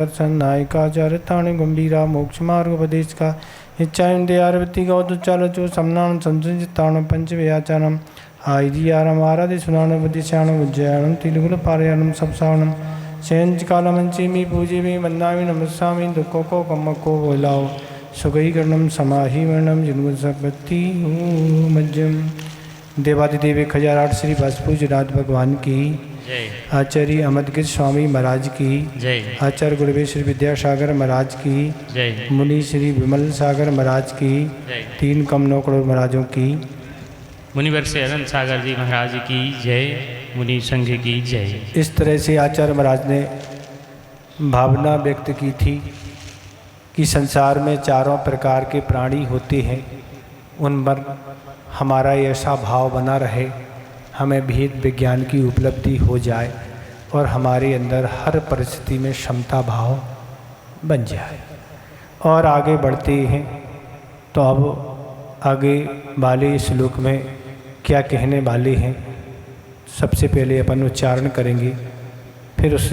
दर्शन नायिकाचार्यतानि गंभीरा मोक्ष मार्ग उपदेश का इच्छाएं दयारवती गौतुचाल चो समनान संसंजितान पंच व्याचानम आयदियारम आराधि सुनान उपदिशानम उज्जयानम तिलगुल पारयानम सबसावनम सेंच कालमंचीमी पूजे में वंदामी नमस्सामी दुखों को कम को बोलाओ सुगई कर्णम समाही वर्णम जिन्गुल संपत्ति मज्जम देवादिदेव खजाराट श्री बसपूज राज भगवान की आचार्य अमदगिर स्वामी महाराज की जय। आचार्य गुरुदेव श्री विद्यासागर महाराज की जय। मुनि श्री विमल सागर महाराज की जय। 3 कम 9 करोड़ महाराजों की मुनिवर से अनंत सागर जी महाराज की जय। मुनि संघ की जय। इस तरह से आचार्य महाराज ने भावना व्यक्त की थी कि संसार में 4 प्रकार के प्राणी होते हैं, उन पर हमारा ऐसा भाव बना रहे, हमें भेद विज्ञान की उपलब्धि हो जाए और हमारे अंदर हर परिस्थिति में क्षमता भाव बन जाए। और आगे बढ़ते हैं तो अब आगे वाले श्लोक में क्या कहने वाले हैं, सबसे पहले अपन उच्चारण करेंगे, फिर उस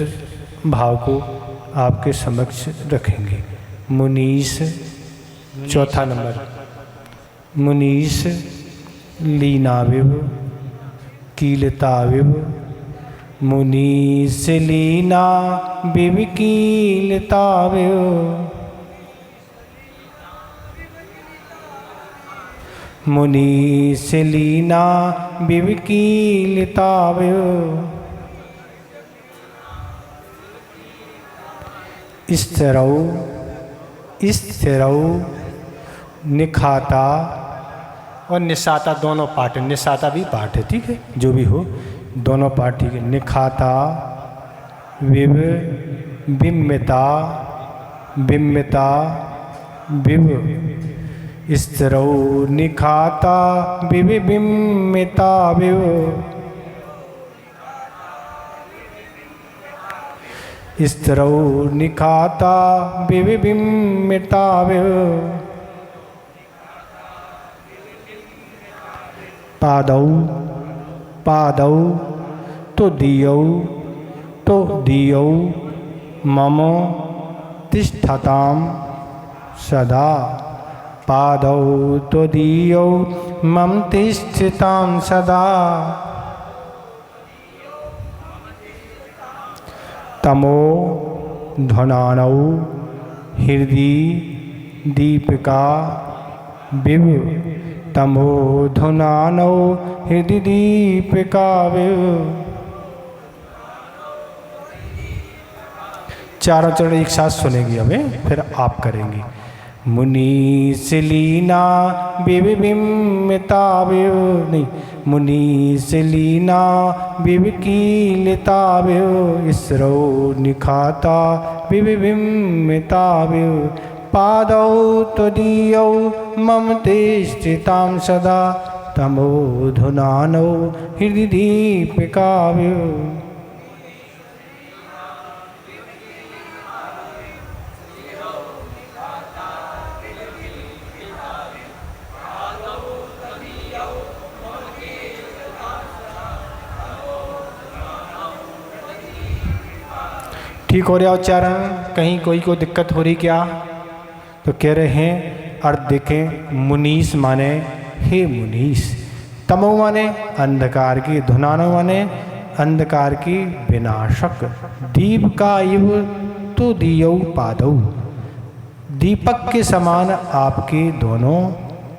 भाव को आपके समक्ष रखेंगे। मुनीस, चौथा नंबर, मुनीस लीनाविव कीलताविव, मुनीस लीना विव कीलताविव, मुनीस लीना विव कीलताविव, स्थिरौ निखाता और निशाता दोनों पाठ, निशाता भी पाठ है, ठीक है, जो भी हो दोनों पाठ ठीक है। निखाता विव बिम्मिता बिम्मिता विव, स्थिरौ निखाता विव बिम्मिता विव, स्थिरौ निखाता विव बिम्मिता विव, पादौ पादौ तो दियौ मम तिष्ठताम सदा, पादौ तो दियौ मम तिष्ठताम सदा, तमो ध्वनानौ हृदि दीपिका विव, तमोधुनानौ हृदि दीपिका विव। चारों चरण एक साथ सुनेंगे हमें, फिर आप करेंगे। मुनीस लीना विव बिम्मिता विव, नहीं, मुनीस लीना विव कीलिता विव, स्थिरौ निखाता विव बिम्मिता विव, पादौ त्वदीयौ मम तिष्ठतां सदा, तमोधुनानौ हृदि दीपिका विव। ठीक हो रहा उच्चारण? कहीं कोई को दिक्कत हो रही क्या? तो कह रहे हैं अर्थ देखें। मुनीस माने हे मुनीस, तमो माने अंधकार की, धुनानो माने अंधकार की विनाशक, दीप का इव तो दियौ पादौ, दीपक के समान आपके दोनों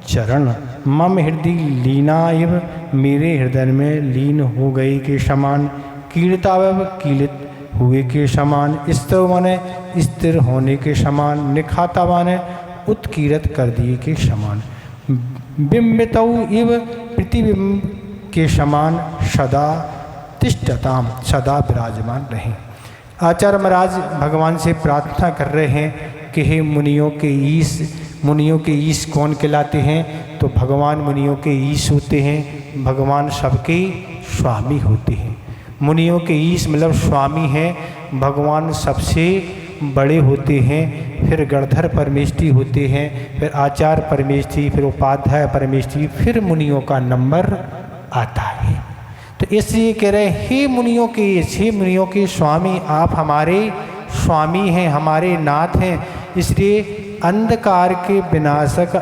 चरण, मम हृदय लीना इव, मेरे हृदय में लीन हो गई के समान, कीलितावव कीलित हुए के समान, स्थिर माने स्थिर होने के समान, निखाता माने उत्कीर्त कर दिए के समान, बिंबितौ इव प्रतिबिंब के समान, सदा तिष्ठताम सदा विराजमान रहें। आचार्य महाराज भगवान से प्रार्थना कर रहे हैं कि हे मुनियों के ईश, मुनियों के ईश कौन कहलाते हैं? तो भगवान मुनियों के ईश होते हैं, भगवान सबके स्वामी होते हैं। मुनियों के ईश मतलब स्वामी हैं, भगवान सबसे बड़े होते हैं, फिर गणधर परमेष्ठी होते हैं, फिर आचार्य परमेष्ठी, फिर उपाध्याय परमेष्ठी, फिर मुनियों का नंबर आता है। तो इसलिए कह रहे हे मुनियों के स्वामी, आप हमारे स्वामी हैं, हमारे नाथ हैं। इसलिए अंधकार के विनाशक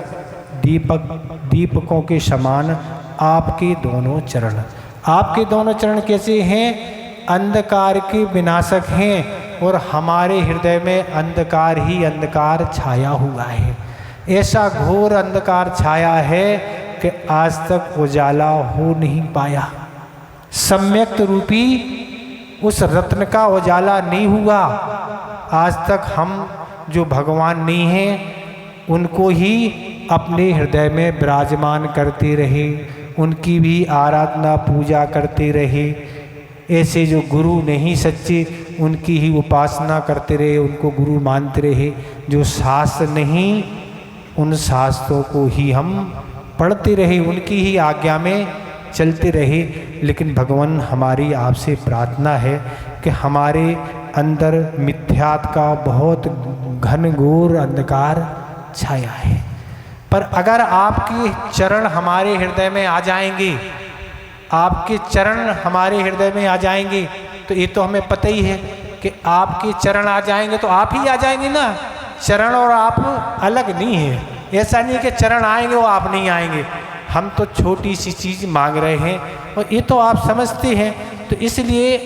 दीपकों के समान आपके दोनों चरण। आपके दोनों चरण कैसे हैं? अंधकार के विनाशक हैं और हमारे हृदय में अंधकार ही अंधकार छाया हुआ है। ऐसा घोर अंधकार छाया है कि आज तक उजाला हो नहीं पाया। सम्यक्त रूपी उस रत्न का उजाला नहीं हुआ। आज तक हम जो भगवान नहीं हैं उनको ही अपने हृदय में विराजमान करते रहे, उनकी भी आराधना पूजा करते रहे। ऐसे जो गुरु नहीं सच्चे उनकी ही उपासना करते रहे, उनको गुरु मानते रहे। जो शास्त्र नहीं उन शास्त्रों को ही हम पढ़ते रहे, उनकी ही आज्ञा में चलते रहे। लेकिन भगवान हमारी आपसे प्रार्थना है कि हमारे अंदर मिथ्यात का बहुत घनघोर अंधकार छाया है। पर अगर आपके चरण हमारे हृदय में आ जाएंगे, आपके चरण हमारे हृदय में आ जाएंगे, तो ये तो हमें पता ही है कि आपके चरण आ जाएंगे तो आप ही आ जाएंगे ना। चरण और आप अलग नहीं है। ऐसा नहीं कि चरण आएंगे वो आप नहीं आएंगे। हम तो छोटी सी चीज़ मांग रहे हैं और ये तो आप समझते हैं। तो इसलिए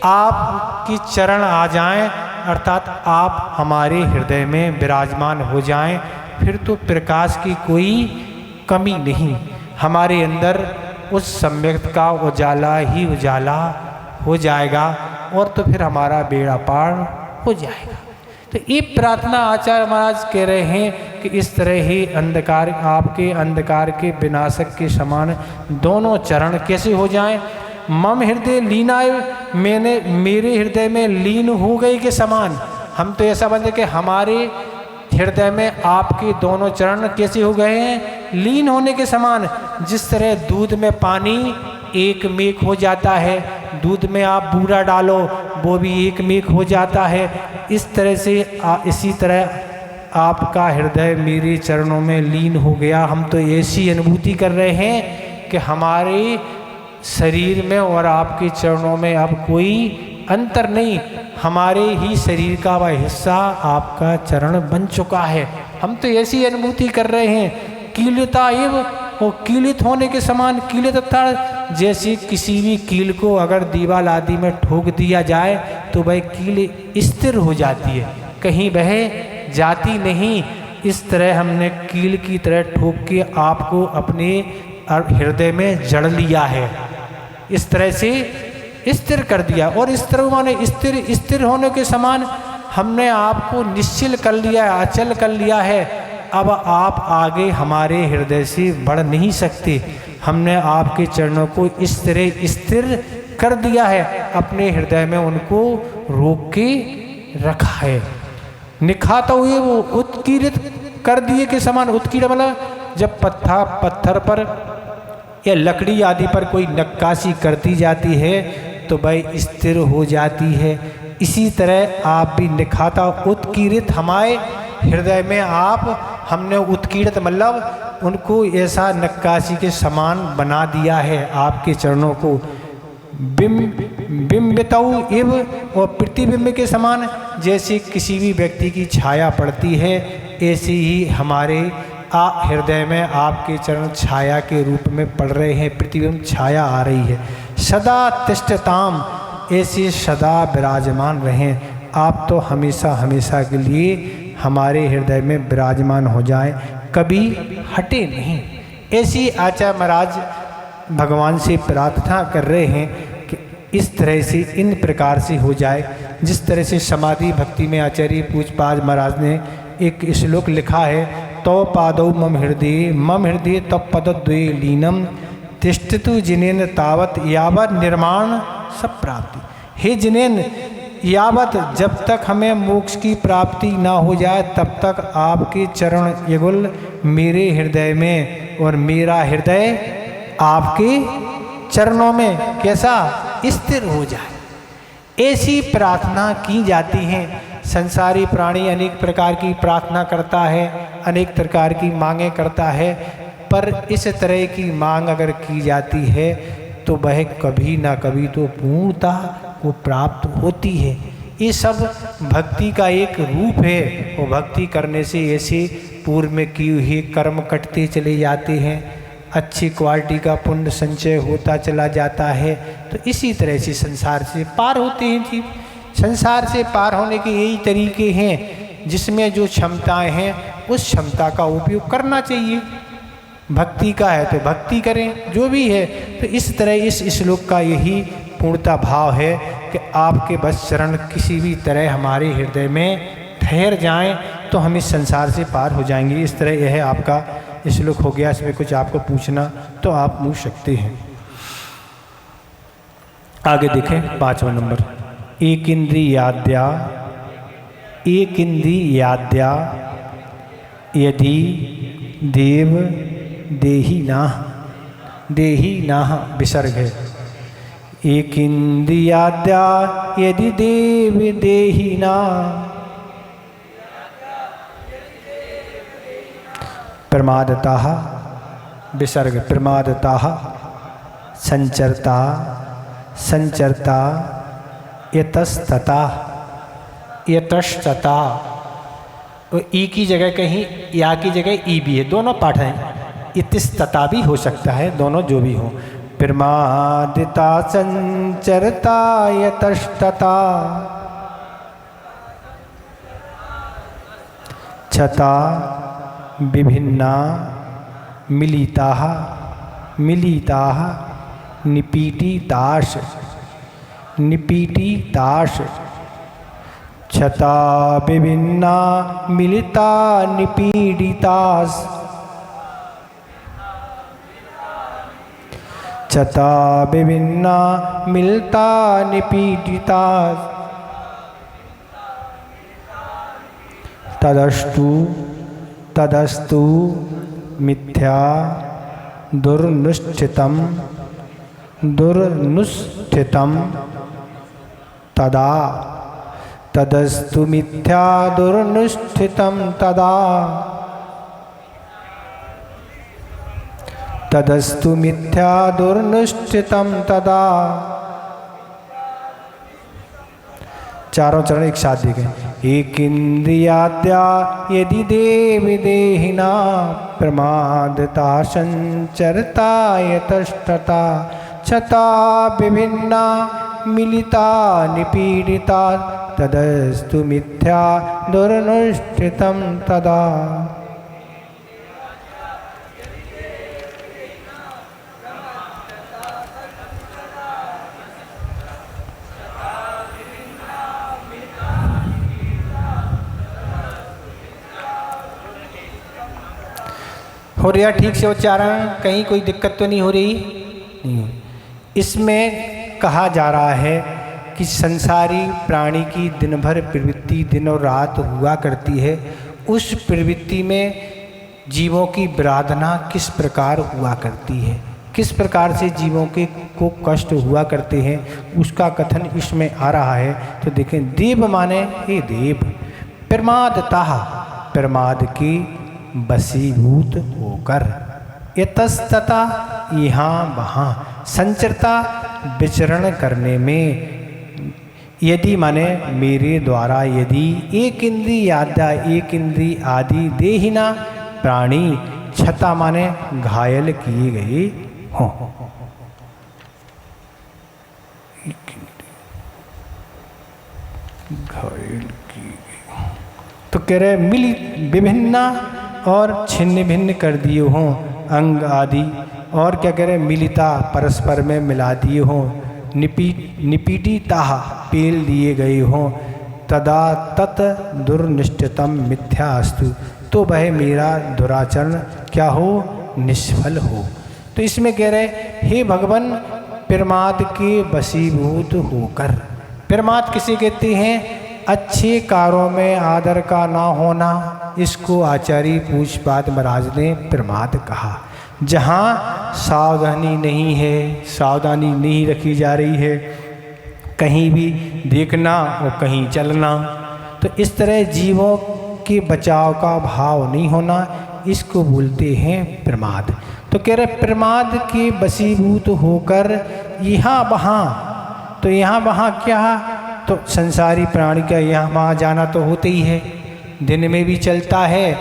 आपकी चरण आ जाएं, अर्थात आप हमारे हृदय में विराजमान हो जाएं, फिर तो प्रकाश की कोई कमी नहीं। हमारे अंदर उस सम्यक्त का उजाला ही उजाला हो जाएगा और तो फिर हमारा बेड़ा पार हो जाएगा। तो ये प्रार्थना आचार्य महाराज कह रहे हैं कि इस तरह ही अंधकार, आपके अंधकार के विनाशक के समान दोनों चरण कैसे हो जाएं? मम हृदय लीनाय, मैंने मेरे हृदय में लीन हो गए के समान। हम तो ऐसा बंदे कि हमारे हृदय में आपके दोनों चरण कैसे हो गए हैं? लीन होने के समान। जिस तरह दूध में पानी एक मेघ हो जाता है, दूध में आप बूरा डालो वो भी एक मेघ हो जाता है, इस तरह से इसी तरह आपका हृदय मेरे चरणों में लीन हो गया। हम तो ऐसी अनुभूति कर रहे हैं कि हमारे शरीर में और आपके चरणों में अब कोई अंतर नहीं। हमारे ही शरीर का वह हिस्सा आपका चरण बन चुका है। हम तो ऐसी अनुभूति कर रहे हैं। कीलता एव, वो कीलित होने के समान। कीलित अर्थात जैसे किसी भी कील को अगर दीवार आदि में ठोक दिया जाए तो वह कील स्थिर हो जाती है, कहीं वह जाती नहीं। इस तरह हमने कील की तरह ठोक के आपको अपने हृदय में जड़ लिया है, इस तरह से स्थिर कर दिया। और इस तरह माने स्थिर होने के समान हमने आपको निश्चल कर लिया, अचल कर लिया है। अब आप आगे हमारे हृदय से बढ़ नहीं सकते। हमने आपके चरणों को इस तरह स्थिर कर दिया है, अपने हृदय में उनको रोक के रखा है। निखात हुए वो उत्कीर्त कर दिए के समान। उत्कीर्त मतलब जब पत्थर पर या लकड़ी आदि पर कोई नक्काशी करती जाती है तो वह स्थिर हो जाती है। इसी तरह आप भी निखाता उत्कीर्त हमारे हृदय में आप हमने उत्कीर्त मतलब उनको ऐसा नक्काशी के समान बना दिया है आपके चरणों को। बिंबितौ इव, और प्रतिबिंब के समान जैसे किसी भी व्यक्ति की छाया पड़ती है ऐसे ही हमारे हृदय में आपके चरण छाया के रूप में पड़ रहे हैं। प्रतिबिंब छाया आ रही है। सदा तिष्ठताम, ऐसे सदा विराजमान रहें। आप तो हमेशा हमेशा के लिए हमारे हृदय में विराजमान हो जाए, कभी हटे नहीं। ऐसी आचार्य महाराज भगवान से प्रार्थना कर रहे हैं कि इस तरह से इन प्रकार से हो जाए। जिस तरह से समाधि भक्ति में आचार्य पूज्यपाद महाराज ने एक श्लोक लिखा है, तो पादौ मम हृदय तब पदद्वये लीनम तिष्ठतु जिनेन तावत यावत निर्माण सब प्राप्ति। हे जिनेन, यावत जब तक हमें मोक्ष की प्राप्ति ना हो जाए तब तक आपके चरण युगल मेरे हृदय में और मेरा हृदय आपके चरणों में कैसा स्थिर हो जाए। ऐसी प्रार्थना की जाती है। संसारी प्राणी अनेक प्रकार की प्रार्थना करता है, अनेक प्रकार की मांगे करता है, पर इस तरह की मांग अगर की जाती है तो वह कभी ना कभी तो पूर्णता को प्राप्त होती है। ये सब भक्ति का एक रूप है। वो भक्ति करने से ऐसे पूर्व में किए हुए कर्म कटते चले जाते हैं, अच्छी क्वालिटी का पुण्य संचय होता चला जाता है। तो इसी तरह से संसार से पार होते हैं जीव। संसार से पार होने के यही तरीके हैं, जिसमें जो क्षमताएं हैं उस क्षमता का उपयोग करना चाहिए। भक्ति का है तो भक्ति करें, जो भी है। तो इस तरह इस श्लोक का यही पूर्णता भाव है कि आपके बस चरण किसी भी तरह हमारे हृदय में ठहर जाएं तो हम इस संसार से पार हो जाएंगे। इस तरह यह आपका श्लोक हो गया। इसमें कुछ आपको पूछना तो आप पूछ सकते हैं। आगे देखें 5वां नंबर, एक इंद्रियाद्या यदि देव देही नाह विसर्ग है। एक इंद्रियाद्या यदि देव देही ना प्रमादतः विसर्ग प्रमादतः संचरता यतस्तता। तो ई की जगह कहीं या की जगह ई भी है, दोनों पाठ हैं। इतस्तता भी हो सकता है, दोनों जो भी हो। प्रमादिता संचरता यतस्तता छता विभिन्ना मिलिताः निपीडिताश छता विभिन्ना मिलिता निपीडितास छता विभिन्ना मिलता निपीडितास तदस्तु मिथ्या दुर्नुष्ठितम तदस्तु मिथ्या दुर्नुष्ठितम तदस्तु मिथ्या दुर्नुष्ठितम तदा। चारों चरण एक साथ देखें। एक इंद्रियाद्या यदि देहिना प्रमादता संचरता यतस्तता छता विभिन्ना मिलिता निपीडिता तदस्तु मिथ्या दुर्नुष्ठितम तदा। हो रहा ठीक से उच्चारण, कहीं कोई दिक्कत तो नहीं हो रही? नहीं। इसमें कहा जा रहा है कि संसारी प्राणी की दिन भर प्रवृत्ति दिन और रात हुआ करती है। उस प्रवृत्ति में जीवों की विराधना किस प्रकार हुआ करती है, किस प्रकार से जीवों के को कष्ट हुआ करते हैं, उसका कथन इसमें आ रहा है। तो देखें, देव माने हे देव, प्रमादतः प्रमाद की बसीभूत होकर, यतस्तता यहाँ वहाँ, संचरता विचरण करने में, यदि माने मेरे द्वारा, यदि एक इंद्रियाद्या एक इंद्रिय आदि देहिना प्राणी, छता माने घायल किए गए हों। घायल किए गए तो कह रहे मिली विभिन्ना और छिन्न भिन्न कर दिए हों अंग आदि, और क्या कह रहे मिलिता परस्पर में मिला दिए हों, निपीडिता पेल दिए गए हों, तदा तत् दुर्निष्ठितम मिथ्यास्तु, तो वह मेरा दुराचरण क्या हो, निष्फल हो। तो इसमें कह रहे हे भगवान, प्रमाद के वशीभूत होकर, प्रमाद किसे कहते हैं? अच्छे कार्यों में आदर का ना होना, इसको आचार्य पूज्यपाद महाराज ने प्रमाद कहा। जहाँ सावधानी नहीं है, सावधानी नहीं रखी जा रही है, कहीं भी देखना और कहीं चलना, तो इस तरह जीवों के बचाव का भाव नहीं होना, इसको बोलते हैं प्रमाद। तो कह रहे प्रमाद के वशीभूत होकर यहाँ वहाँ, तो यहाँ वहाँ क्या तो संसारी प्राणी का यहाँ वहाँ जाना तो होता ही है, दिन में भी चलता है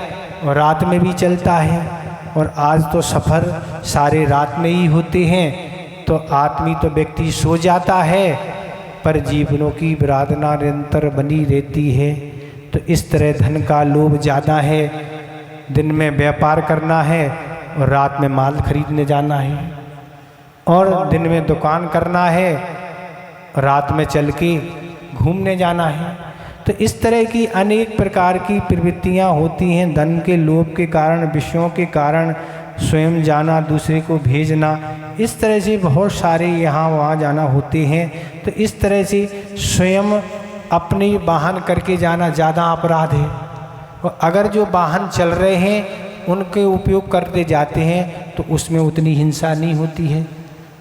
और रात में भी चलता है। और आज तो सफ़र सारे रात में ही होते हैं, तो आदमी तो व्यक्ति सो जाता है पर जीवनों की विराधना निरंतर बनी रहती है। तो इस तरह धन का लोभ ज़्यादा है, दिन में व्यापार करना है और रात में माल खरीदने जाना है, और दिन में दुकान करना है, रात में चल के घूमने जाना है। तो इस तरह की अनेक प्रकार की प्रवृत्तियां होती हैं धन के लोभ के कारण, विषयों के कारण, स्वयं जाना, दूसरे को भेजना, इस तरह से बहुत सारे यहाँ वहाँ जाना होते हैं। तो इस तरह से स्वयं अपने वाहन करके जाना ज़्यादा अपराध है। और अगर जो वाहन चल रहे हैं उनके उपयोग करते जाते हैं तो उसमें उतनी हिंसा नहीं होती है।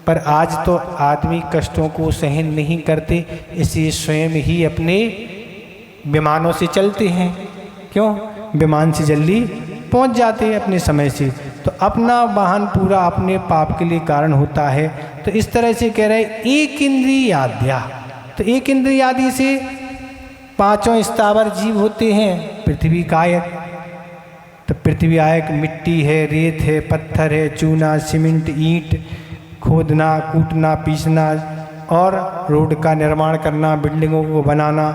पर आज तो आदमी कष्टों को सहन नहीं करते, इसलिए स्वयं ही अपने विमानों से चलते हैं। क्यों? विमान से जल्दी पहुंच जाते हैं अपने समय से। तो अपना वाहन पूरा अपने पाप के लिए कारण होता है। तो इस तरह से कह रहे एक इंद्रियाद्या। तो एक इंद्रियादि से पांचों स्थावर जीव होते हैं। पृथ्वी कायक, तो पृथ्वी आयक मिट्टी है, रेत है, पत्थर है, चूना, सीमेंट, ईंट, खोदना, कूटना, पीसना और रोड का निर्माण करना, बिल्डिंगों को बनाना,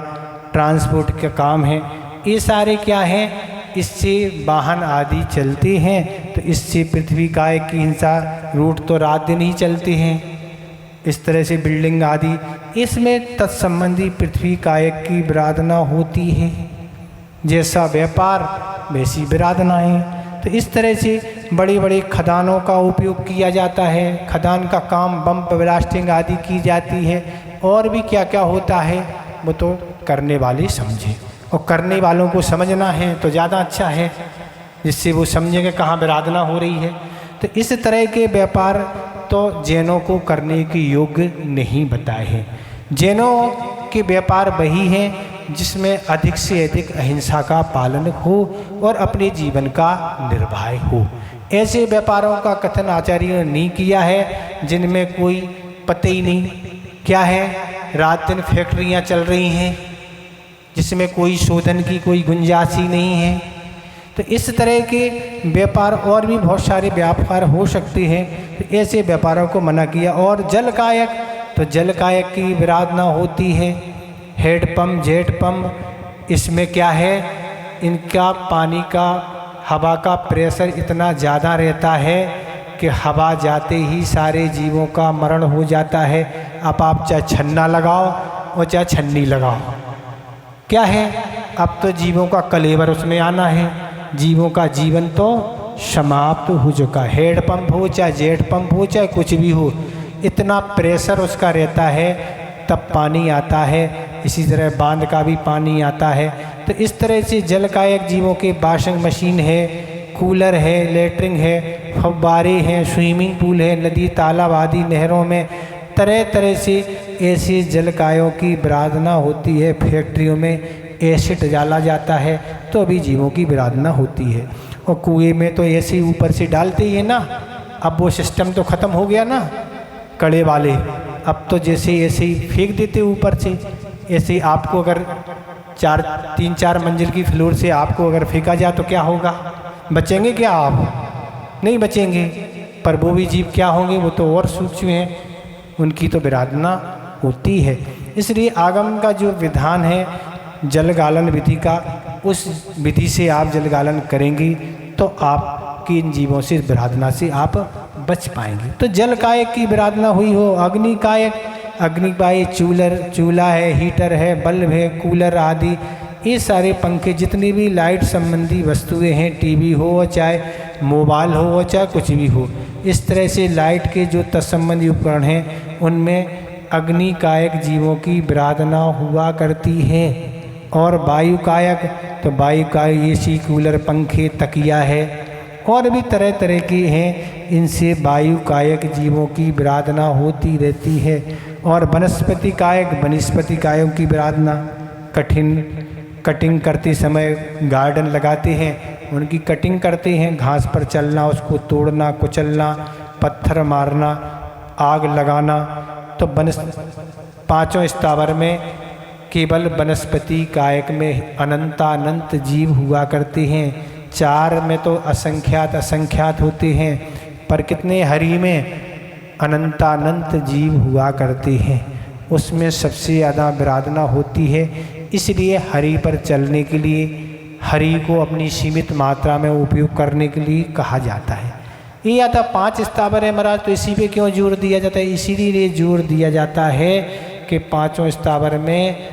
ट्रांसपोर्ट का काम है। ये सारे क्या हैं? इससे वाहन आदि चलते हैं। तो इससे पृथ्वी काय की हिंसा, रूट तो रात दिन ही चलते हैं। इस तरह से बिल्डिंग आदि, इसमें तत्संबंधी पृथ्वी कायक की विराधना होती है। जैसा व्यापार वैसी विराधनाएं। तो इस तरह से बड़े बड़े खदानों का उपयोग किया जाता है। खदान का काम बम ब्लास्टिंग आदि की जाती है। और भी क्या क्या होता है वो तो करने वाले समझे, और करने वालों को समझना है तो ज़्यादा अच्छा है, जिससे वो समझेंगे कहाँ विराधना हो रही है। तो इस तरह के व्यापार तो जैनों को करने के योग्य नहीं बताए हैं। जैनों के व्यापार वही हैं जिसमें अधिक से अधिक अहिंसा का पालन हो और अपने जीवन का निर्वाह हो। ऐसे व्यापारों का कथन आचार्यों ने नहीं किया है जिनमें कोई पता ही नहीं क्या है, रात दिन फैक्ट्रियाँ चल रही हैं जिसमें कोई शोधन की कोई गुंजाइश ही नहीं है। तो इस तरह के व्यापार और भी बहुत सारे व्यापार हो सकते हैं। तो ऐसे व्यापारों को मना किया। और जल कायक, तो जल कायक की विराधना होती है। हेडपम्प, जेट पंप, इसमें क्या है, इनका पानी का, हवा का प्रेशर इतना ज़्यादा रहता है कि हवा जाते ही सारे जीवों का मरण हो जाता है। अब आप चाहे छन्ना लगाओ और चाहे छन्नी लगाओ, क्या है, अब तो जीवों का कलेवर उसमें आना है। जीवों का जीवन तो समाप्त हो चुका। हेड पंप हो चाहे जेट पंप हो चाहे कुछ भी हो, इतना प्रेशर उसका रहता है तब पानी आता है। इसी तरह बांध का भी पानी आता है। तो इस तरह से जल कायक जीवों के वॉशिंग मशीन है, कूलर है, लेटरिन है, फव्वारे हैं, स्विमिंग पूल है, नदी तालाब आदि नहरों में तरह तरह से ऐसे जलकायों की विराधना होती है। फैक्ट्रियों में एसिड डाला जाता है तो भी जीवों की विराधना होती है। और कुएं में तो ऐसे ही ऊपर से डालते ही है ना। अब वो सिस्टम तो ख़त्म हो गया ना कड़े वाले, अब तो जैसे ऐसे ही फेंक देते ऊपर से। ऐसे ही आपको अगर 3-4 मंजिल की फ्लोर से आपको अगर फेंका जाए तो क्या होगा? बचेंगे क्या आप? नहीं बचेंगे। पर वो भी जीव क्या होंगे, वो तो और सूक्ष्म हैं, उनकी तो विराधना होती है। इसलिए आगम का जो विधान है जलगालन विधि का, उस विधि से आप जलगालन करेंगी तो आपकी इन जीवों से विराधना से आप बच पाएंगे। तो जल कायक की विराधना हुई हो। अग्नि कायक, अग्निकाय चूल्हा है, हीटर है, बल्ब है, कूलर आदि, ये सारे पंखे, जितनी भी लाइट संबंधी वस्तुएं हैं, टीवी हो चाहे मोबाइल हो चाहे कुछ भी हो, इस तरह से लाइट के जो तत्संबंधी उपकरण हैं उनमें अग्नि कायक जीवों की विराधना हुआ करती है। और वायु कायक, तो वायु कायक एसी, कूलर, पंखे, तकिया है और भी तरह तरह के हैं, इनसे वायु कायक जीवों की विराधना होती रहती है। और वनस्पति कायक, वनस्पति कायों की विराधना, कटिंग करते समय गार्डन लगाते हैं, उनकी कटिंग करते हैं, घास पर चलना, उसको तोड़ना, कुचलना, पत्थर मारना, आग लगाना। तो पांचों स्थावर में केवल वनस्पति कायक में अनंतानंत जीव हुआ करते हैं, चार में तो असंख्यात असंख्यात होते हैं, पर कितने हरि में अनंतानंत जीव हुआ करते हैं, उसमें सबसे ज़्यादा विराधना होती है। इसलिए हरि पर चलने के लिए, हरि को अपनी सीमित मात्रा में उपयोग करने के लिए कहा जाता है। ये आता 5 स्थावर है महाराज, तो इसी पे क्यों जोर दिया जाता है? इसीलिए जोर दिया जाता है कि 5 स्थावर में,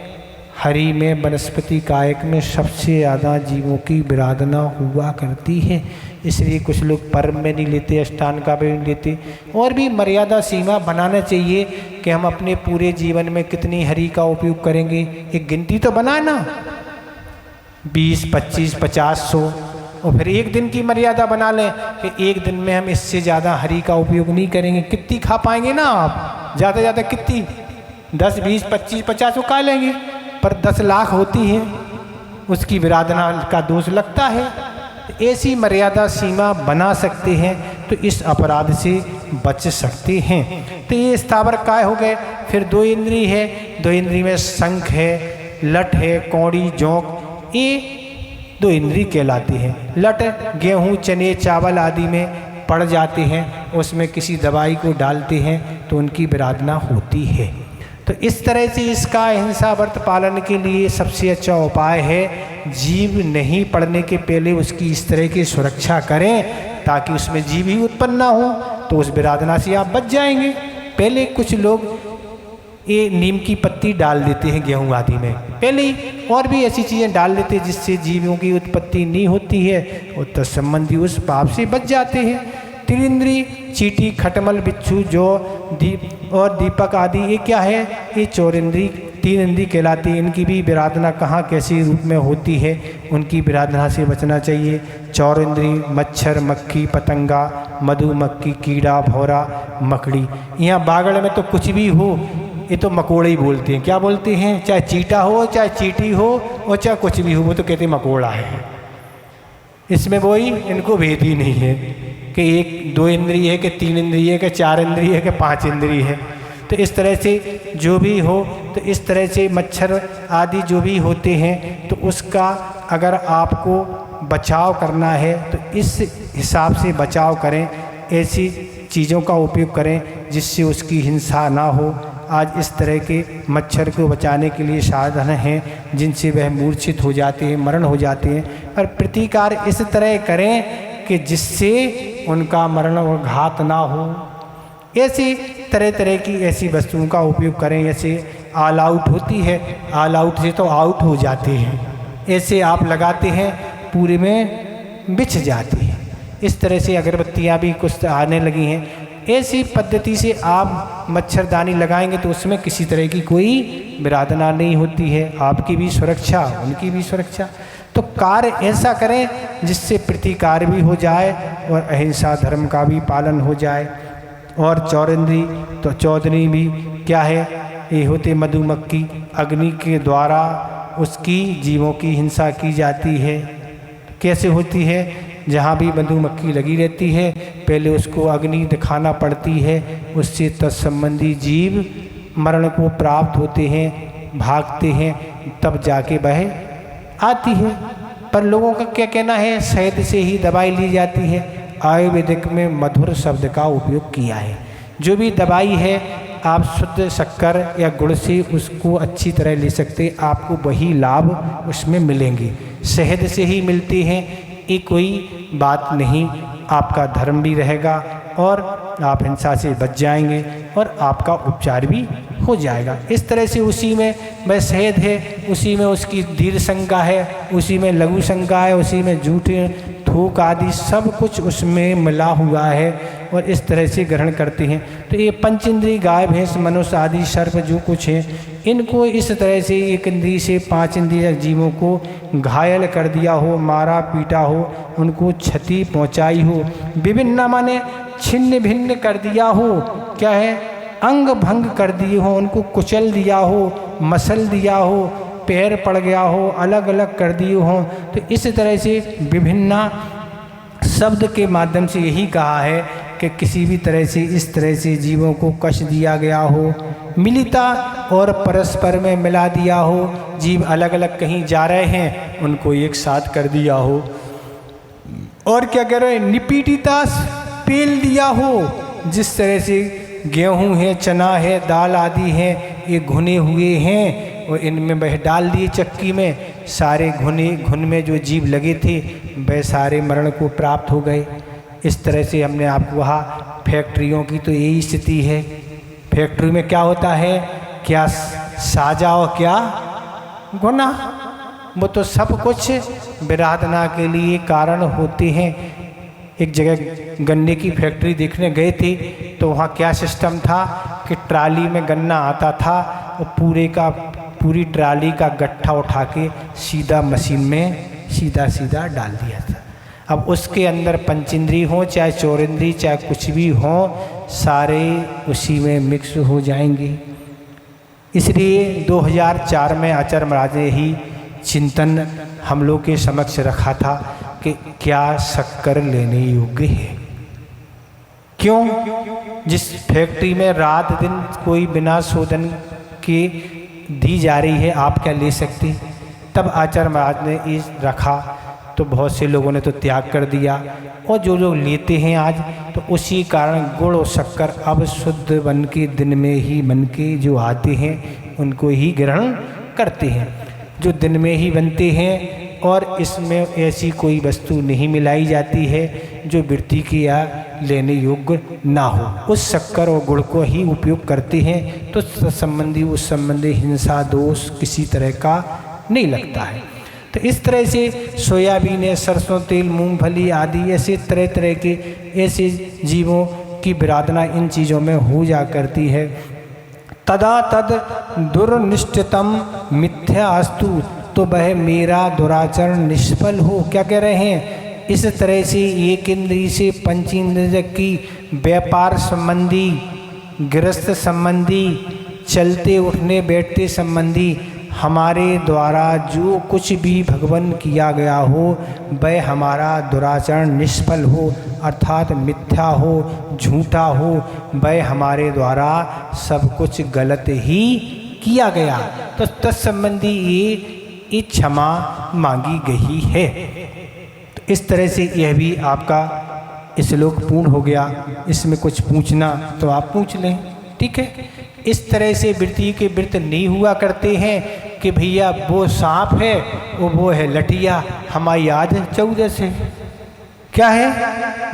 हरि में, वनस्पति कायक में सबसे ज़्यादा जीवों की विराधना हुआ करती है। इसलिए कुछ लोग पर्व में नहीं लेते, अष्टांग का भी नहीं लेते। और भी मर्यादा सीमा बनाना चाहिए कि हम अपने पूरे जीवन में कितनी हरि का उपयोग करेंगे, एक गिनती तो बनाना, 20, 25, 50, 100, और फिर एक दिन की मर्यादा बना लें कि एक दिन में हम इससे ज़्यादा हरि का उपयोग नहीं करेंगे। कितनी खा पाएंगे ना आप? ज़्यादा ज़्यादा कितनी? 10, 20, 25, 50 खा लेंगे, पर 10 लाख होती है, उसकी विराधना का दोष लगता है। ऐसी मर्यादा सीमा बना सकते हैं तो इस अपराध से बच सकते हैं। तो ये स्थावर काय हो गए। फिर 2 इंद्री है, 2 इंद्री में शंख है, लट है, कौड़ी, जोंक, ये 2 इंद्री कहलाती हैं। लट गेहूँ, चने, चावल आदि में पड़ जाते हैं, उसमें किसी दवाई को डालते हैं तो उनकी विराधना होती है। तो इस तरह से इसका अहिंसा व्रत पालन के लिए सबसे अच्छा उपाय है, जीव नहीं पड़ने के पहले उसकी इस तरह की सुरक्षा करें ताकि उसमें जीव ही उत्पन्न ना हो, तो उस विराधना से आप बच जाएंगे। पहले कुछ लोग ये नीम की पत्ती डाल देते हैं गेहूँ आदि में, पहले ही, और भी ऐसी चीज़ें डाल देते हैं जिससे जीवों की उत्पत्ति नहीं होती है और तत्संबंधी उस पाप से बच जाते हैं। त्रिंद्री, चींटी, खटमल, बिच्छू, जौ, दीप और दीपक आदि, ये क्या है? ये चौरिंद्री, 3 इंद्री कहलाती है। इनकी भी विराधना कहाँ कैसे रूप में होती है, उनकी विराधना से बचना चाहिए। चौरिंद्री, मच्छर, मक्खी, पतंगा, मधुमक्खी, कीड़ा, भौरा, मकड़ी। यहाँ बागड़ में तो कुछ भी हो, ये तो मकोड़े ही बोलते हैं। क्या बोलते हैं? चाहे चीटा हो, चाहे चींटी हो, और चाहे कुछ भी हो, वो तो कहते हैं मकोड़ा है। इसमें वही, इनको भेद ही नहीं है कि 1, 2 इंद्रिय है, कि 3 इंद्रिय है, कि 4 इंद्रिय है, कि 5 इंद्रिय है। तो इस तरह से जो भी हो, तो इस तरह से मच्छर आदि जो भी होते हैं, तो उसका अगर आपको बचाव करना है तो इस हिसाब से बचाव करें, ऐसी चीज़ों का उपयोग करें जिससे उसकी हिंसा ना हो। आज इस तरह के मच्छर को बचाने के लिए साधन हैं जिनसे वह मूर्छित हो जाते हैं, मरण हो जाते हैं, पर प्रतिकार इस तरह करें कि जिससे उनका मरण और घात ना हो। ऐसी तरह तरह की ऐसी वस्तुओं का उपयोग करें। जैसे ऑल आउट होती है, ऑल आउट से तो आउट हो जाते हैं, ऐसे आप लगाते हैं पूरे में बिछ जाती है। इस तरह से अगरबत्तियाँ भी कुछ आने लगी हैं। ऐसी पद्धति से आप मच्छरदानी लगाएंगे तो उसमें किसी तरह की कोई विराधना नहीं होती है, आपकी भी सुरक्षा, उनकी भी सुरक्षा। तो कार्य ऐसा करें जिससे प्रतिकार भी हो जाए और अहिंसा धर्म का भी पालन हो जाए। और चौरिंद्री, तो चौधरी भी क्या है? ये होते मधुमक्खी, अग्नि के द्वारा उसकी जीवों की हिंसा की जाती है। कैसे होती है? जहाँ भी मधुमक्खी लगी रहती है पहले उसको अग्नि दिखाना पड़ती है, उससे तत्संबंधी जीव मरण को प्राप्त होते हैं, भागते हैं, तब जाके वह आती है। पर लोगों का क्या कहना है? शहद से ही दवाई ली जाती है। आयुर्वेदिक में मधुर शब्द का उपयोग किया है। जो भी दवाई है आप शुद्ध शक्कर या गुड़ से उसको अच्छी तरह ले सकते, आपको वही लाभ उसमें मिलेंगे। शहद से ही मिलती हैं, ये कोई बात नहीं, आपका धर्म भी रहेगा और आप हिंसा से बच जाएंगे और आपका उपचार भी हो जाएगा। इस तरह से उसी में वह शहद है, उसी में उसकी दीर्घ संज्ञा है, उसी में लघु संज्ञा है, उसी में झूठे थूक आदि सब कुछ उसमें मिला हुआ है और इस तरह से ग्रहण करते हैं। तो ये पंचेंद्रिय गाय, भैंस, मनुष्य आदि सर्प जो कुछ है, इनको इस तरह से 1 इंद्रिय से 5 इंद्रिय जीवों को घायल कर दिया हो, मारा पीटा हो, उनको क्षति पहुंचाई हो, विभिन्न माने छिन्न भिन्न कर दिया हो, क्या है? अंग भंग कर दिए हो, उनको कुचल दिया हो, मसल दिया हो, पैर पड़ गया हो, अलग अलग कर दिए हो। तो इस तरह से विभिन्न शब्द के माध्यम से यही कहा है कि किसी भी तरह से इस तरह से जीवों को कष्ट दिया गया हो मिलिता और परस्पर में मिला दिया हो, जीव अलग अलग कहीं जा रहे हैं उनको एक साथ कर दिया हो। और क्या कह रहे हैं, निपीटिता पेल दिया हो, जिस तरह से गेहूं है, चना है, दाल आदि है, ये घुने हुए हैं और इनमें वह डाल दिए चक्की में, सारे घुन में जो जीव लगे थे वह सारे मरण को प्राप्त हो गए। इस तरह से हमने आपको कहा फैक्ट्रियों की तो यही स्थिति है। फैक्ट्री में क्या होता है, क्या साजा और क्या गुना, वो तो सब कुछ विराधना के लिए कारण होते हैं। एक जगह गन्ने की फैक्ट्री देखने गए थे तो वहाँ क्या सिस्टम था कि ट्राली में गन्ना आता था और पूरी ट्राली का गट्ठा उठा के सीधा मशीन में सीधा डाल दिया था। अब उसके अंदर पंचेंद्री हो चाहे चौरेंद्री चाहे कुछ भी हो, सारे उसी में मिक्स हो जाएंगे। इसलिए 2004 में आचार्य महाराज ने ही चिंतन हम लोग के समक्ष रखा था कि क्या शक्कर लेने योग्य है। क्यों, जिस फैक्ट्री में रात दिन कोई बिना शोधन के दी जा रही है, आप क्या ले सकते। तब आचार्य महाराज ने इस रखा तो बहुत से लोगों ने तो त्याग कर दिया, और जो लोग लेते हैं आज तो उसी कारण गुड़ और शक्कर अब शुद्ध बन के दिन में ही बन के जो आते हैं उनको ही ग्रहण करते हैं, जो दिन में ही बनते हैं। और इसमें ऐसी कोई वस्तु नहीं मिलाई जाती है जो वृत्ति की या लेने योग्य ना हो, उस शक्कर और गुड़ को ही उपयोग करते हैं। तो संबंधी उस संबंधी हिंसा दोष किसी तरह का नहीं लगता है। तो इस तरह से सोयाबीन है, सरसों तेल, मूंगफली आदि ऐसे तरह तरह के ऐसे जीवों की विराधना इन चीज़ों में हो जा करती है। तदा तद दुर्निष्ठितम मिथ्यास्तु, तो वह मेरा दुराचरण निष्फल हो। क्या कह रहे हैं, इस तरह से एक इंद्रिय से पंचेंद्रिय की व्यापार संबंधी, गृहस्थ संबंधी, चलते उठने बैठते संबंधी हमारे द्वारा जो कुछ भी भगवान किया गया हो वह हमारा दुराचरण निष्फल हो, अर्थात मिथ्या हो, झूठा हो, वह हमारे द्वारा सब कुछ गलत ही किया गया। तो तत्संबंधी ये क्षमा मांगी गई है। तो इस तरह से यह भी आपका श्लोक पूर्ण हो गया। इसमें कुछ पूछना तो आप पूछ लें, ठीक है। इस तरह से वृत्ति के वृत्त नहीं हुआ करते हैं कि भैया वो सांप है वो है लठिया। हमारी आज 14 से क्या है,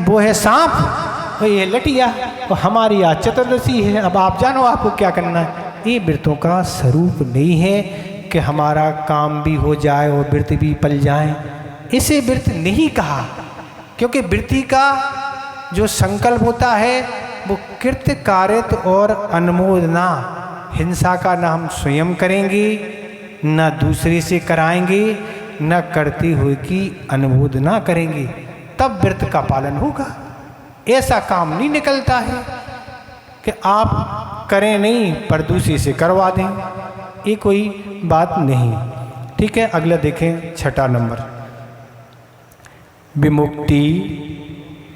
वो है सांप और ये लठिया, और हमारी आज चतुर्दशी है। अब आप जानो आपको क्या करना है। ये वृत्तों का स्वरूप नहीं है कि हमारा काम भी हो जाए और वृत्ति भी पल जाए। इसे वृत्त नहीं कहा, क्योंकि वृत्ति का जो संकल्प होता है वो कृत्य कारित और अनुमोदना, हिंसा का न हम स्वयं करेंगे न दूसरे से कराएंगे न करते हुए की अनुमोदना करेंगे, तब व्रत का पालन होगा। ऐसा काम नहीं निकलता है कि आप करें नहीं पर दूसरे से करवा दें, ये कोई बात नहीं। ठीक है, अगला देखें 6 नंबर।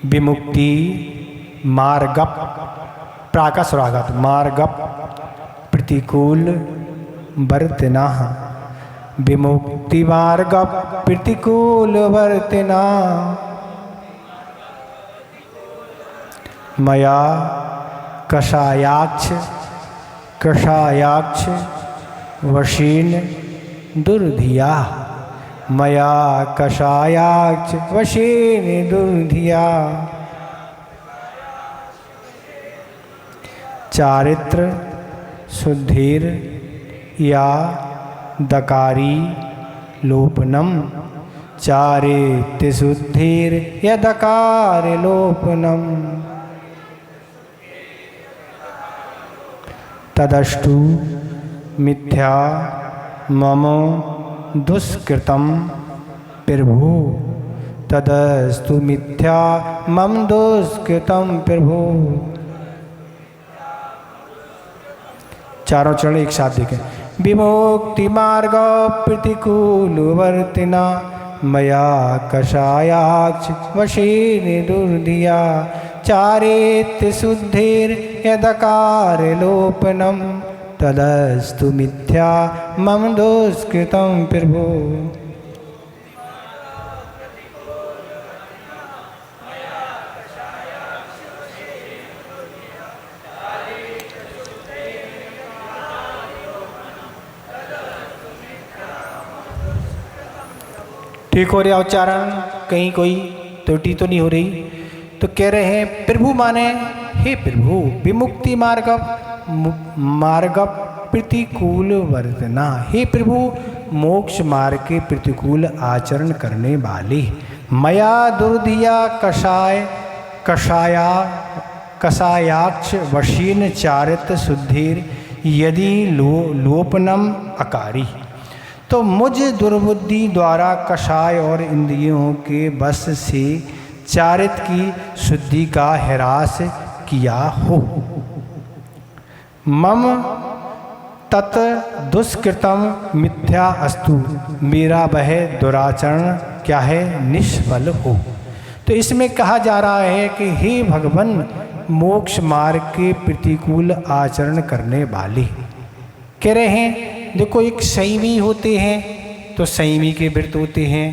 विमुक्ति मार्ग प्राकस्वरागत मार्ग प्रतिकूल वर्तना। विमुक्ति मार्ग प्रतिकूल वर्तना मया कषायाक्ष वशीन दुर्धिया। मया कषायाक्ष वशीन दुर्धिया। चारित्र शुद्धिर या दकारी लोपनम। चारित्र शुद्धिर या दकार लोपनम। तदस्तु मिथ्या मम दुष्कृतम प्रभु। तदस्तु मिथ्या मम दुष्कृतम प्रभु। चारों चरण एक साथ देखें। विमुक्ति मार्ग प्रतिकूल वर्तना मया कषायाक्ष वशीन दुर्धिया। चारित्र शुद्धिर यदकार लोपनम। तदस्तु मिथ्या मम दुष्कृतं प्रभो। ठीक हो रहा उच्चारण, कहीं कोई त्रुटि तो नहीं हो रही। तो कह रहे हैं प्रभु माने हे प्रभु, विमुक्ति मार्ग प्रतिकूल वर्तना, हे प्रभु मोक्ष मार्ग के प्रतिकूल आचरण करने वाले, मया दुर्धिया कषायाक्ष वशीन चारित शुद्धिर यदि लोपनम अकारी। तो मुझ दुर्बुद्धि द्वारा कषाय और इंद्रियों के बस से चारित की शुद्धि का ह्रास किया हो। मम तत् दुष्कृतम मिथ्या अस्तु, मेरा वह दुराचरण क्या है, निष्फल हो। तो इसमें कहा जा रहा है कि हे भगवान, मोक्ष मार्ग के प्रतिकूल आचरण करने वाले, कह रहे हैं देखो एक संयमी होते हैं तो संयमी के व्रत होते हैं,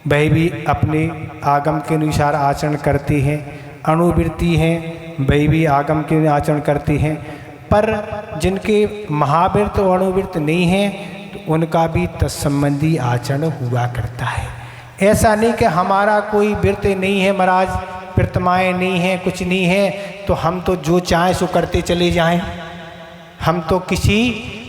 वह भी अपने आगम के अनुसार आचरण करते हैं। अणुवृत्ति हैं, वह भी आगम के आचरण करते हैं। पर जिनके महाव्रत और अणुवृत्त नहीं हैं तो उनका भी तत्संबंधी आचरण हुआ करता है। ऐसा नहीं कि हमारा कोई व्रत नहीं है महाराज, प्रतिमाएँ नहीं हैं, कुछ नहीं है, तो हम तो जो चाहें सो करते चले जाएं, हम तो किसी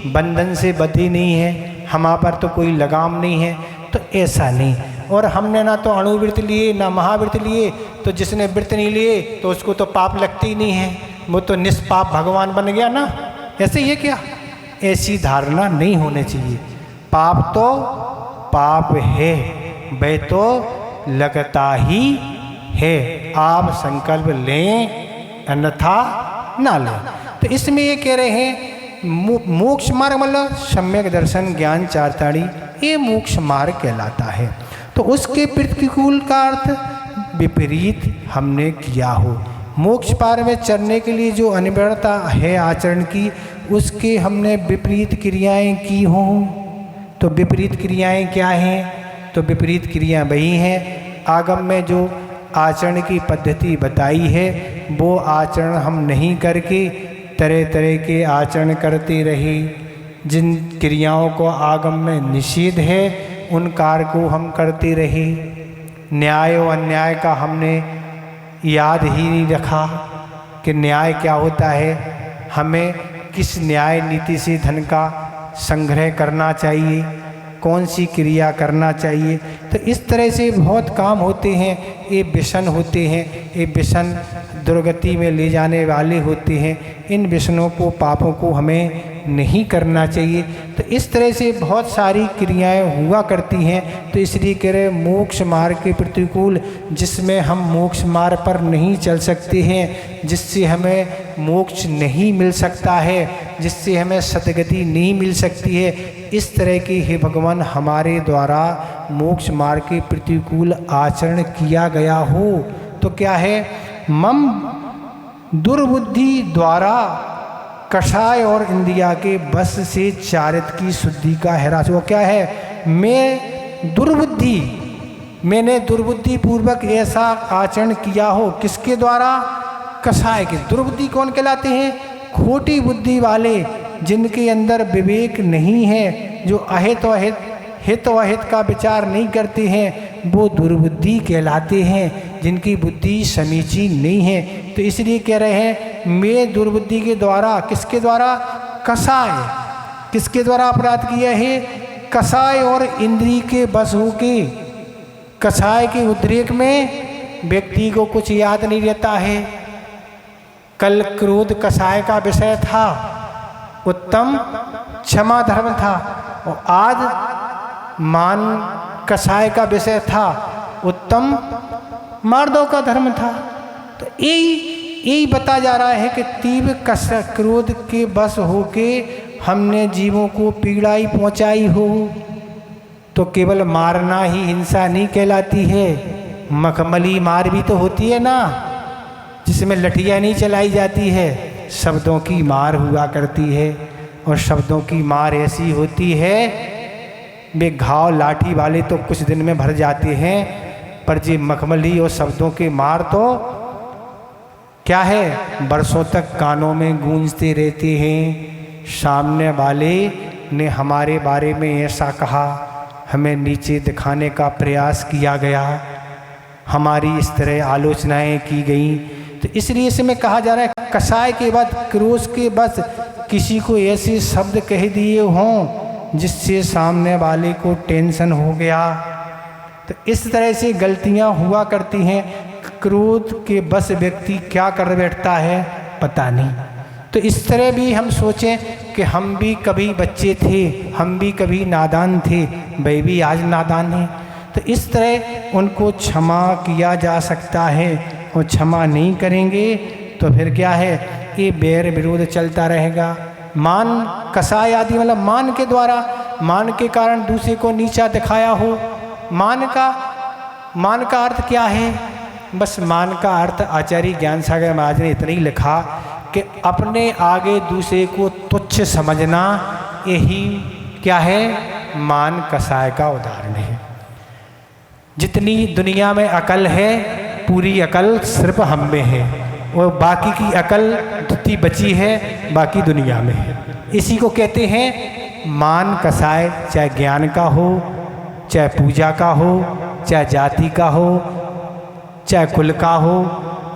बंधन से बंधे नहीं हैं, हमारे पर तो कोई लगाम नहीं है। तो ऐसा नहीं। और हमने ना तो अणुवृत्त लिए ना महाव्रत लिए, तो जिसने व्रत नहीं लिए तो उसको तो पाप लगते ही नहीं है, वो तो निष्पाप भगवान बन गया ना। ऐसे ही है क्या? ऐसी धारणा नहीं होनी चाहिए। पाप तो पाप है, वह तो लगता ही है, आप संकल्प लें अन्यथा ना लें। तो इसमें ये कह रहे हैं मोक्ष मार्ग मतलब सम्यक दर्शन ज्ञान चारताड़ी, ये मोक्ष मार्ग कहलाता है। तो उसके प्रतिकूल का अर्थ विपरीत हमने किया हो। मोक्ष पार में चढ़ने के लिए जो अनिवार्यता है आचरण की, उसके हमने विपरीत क्रियाएं की हों। तो विपरीत क्रियाएं क्या हैं? तो विपरीत क्रिया वही हैं आगम में जो आचरण की पद्धति बताई है, वो आचरण हम नहीं करके तरह तरह के आचरण करते रहे। जिन क्रियाओं को आगम में निषेध है उन कार्य को हम करते रहे। न्याय और अन्याय का हमने याद ही नहीं रखा कि न्याय क्या होता है, हमें किस न्याय नीति से धन का संग्रह करना चाहिए, कौन सी क्रिया करना चाहिए। तो इस तरह से बहुत काम होते हैं, ये व्यसन होते हैं, ये व्यसन दुर्गति में ले जाने वाले होते हैं। इन व्यसनों को, पापों को हमें नहीं करना चाहिए। तो इस तरह से बहुत सारी क्रियाएं हुआ करती हैं। तो इसलिए कह रहे मोक्ष मार्ग के प्रतिकूल, जिसमें हम मोक्ष मार्ग पर नहीं चल सकते हैं, जिससे हमें मोक्ष नहीं मिल सकता है, जिससे हमें सतगति नहीं मिल सकती है, इस तरह के हे भगवान हमारे द्वारा मोक्ष मार्ग के प्रतिकूल आचरण किया गया हो। तो क्या है? मम दुर्बुद्धि द्वारा कषाय और इंद्रिया के बस से चारित की शुद्धि का ह्रास। वो क्या है? मैंने दुर्बुद्धि पूर्वक ऐसा आचरण किया हो। किसके द्वारा? कषाय के। दुर्बुद्धि कौन कहलाते हैं? खोटी बुद्धि वाले, जिनके अंदर विवेक नहीं है, जो अहित और हित और अहित का विचार नहीं करते हैं, वो दुर्बुद्धि कहलाते हैं, जिनकी बुद्धि समीचीन नहीं है। तो इसलिए कह रहे हैं मैं दुर्बुद्धि के द्वारा, किसके द्वारा? कषाय। किसके द्वारा अपराध किया है? कषाय और इंद्रिय के बस होके। कषाय के उद्रेक में व्यक्ति को कुछ याद नहीं रहता है। कल क्रोध कषाय का विषय था, उत्तम क्षमा धर्म था, और आज मान कषाय का विषय था, उत्तम मार्दव का धर्म था। तो यही बता जा रहा है कि तीव्र क्रोध के बस होके हमने जीवों को पीड़ा ही पहुंचाई हो। तो केवल मारना ही हिंसा नहीं कहलाती है, मखमली मार भी तो होती है ना, जिसमें लठियाँ नहीं चलाई जाती है, शब्दों की मार हुआ करती है। और शब्दों की मार ऐसी होती है, वे घाव लाठी वाले तो कुछ दिन में भर जाते हैं, पर जी मखमली और शब्दों के मार तो क्या है, बरसों तक कानों में गूंजते रहते हैं। सामने वाले ने हमारे बारे में ऐसा कहा, हमें नीचे दिखाने का प्रयास किया गया, हमारी इस तरह आलोचनाएं की गई। तो इसलिए इसमें कहा जा रहा है कसाय के बाद क्रोध के बस किसी को ऐसे शब्द कह दिए हों जिससे सामने वाले को टेंशन हो गया। तो इस तरह से गलतियां हुआ करती हैं। क्रोध के बस व्यक्ति क्या कर बैठता है पता नहीं। तो इस तरह भी हम सोचें कि हम भी कभी बच्चे थे, हम भी कभी नादान थे, वह भी आज नादान है। तो इस तरह उनको क्षमा किया जा सकता है, और क्षमा नहीं करेंगे तो फिर क्या है, ये बैर विरोध चलता रहेगा। मान कसाय आदि मतलब मान के द्वारा, मान के कारण दूसरे को नीचा दिखाया हो। मान का अर्थ क्या है, बस मान का अर्थ आचार्य ज्ञान सागर महाराज ने इतना ही लिखा कि अपने आगे दूसरे को तुच्छ समझना, यही क्या है, मान कसाय का उदाहरण है। जितनी दुनिया में अकल है, पूरी अकल सिर्फ हम में है, और बाकी की अकल जितनी बची है बाकी दुनिया में है। इसी को कहते हैं मान कसाय, चाहे ज्ञान का हो, चाहे पूजा का हो, चाहे जाति का हो, चाहे कुल का हो,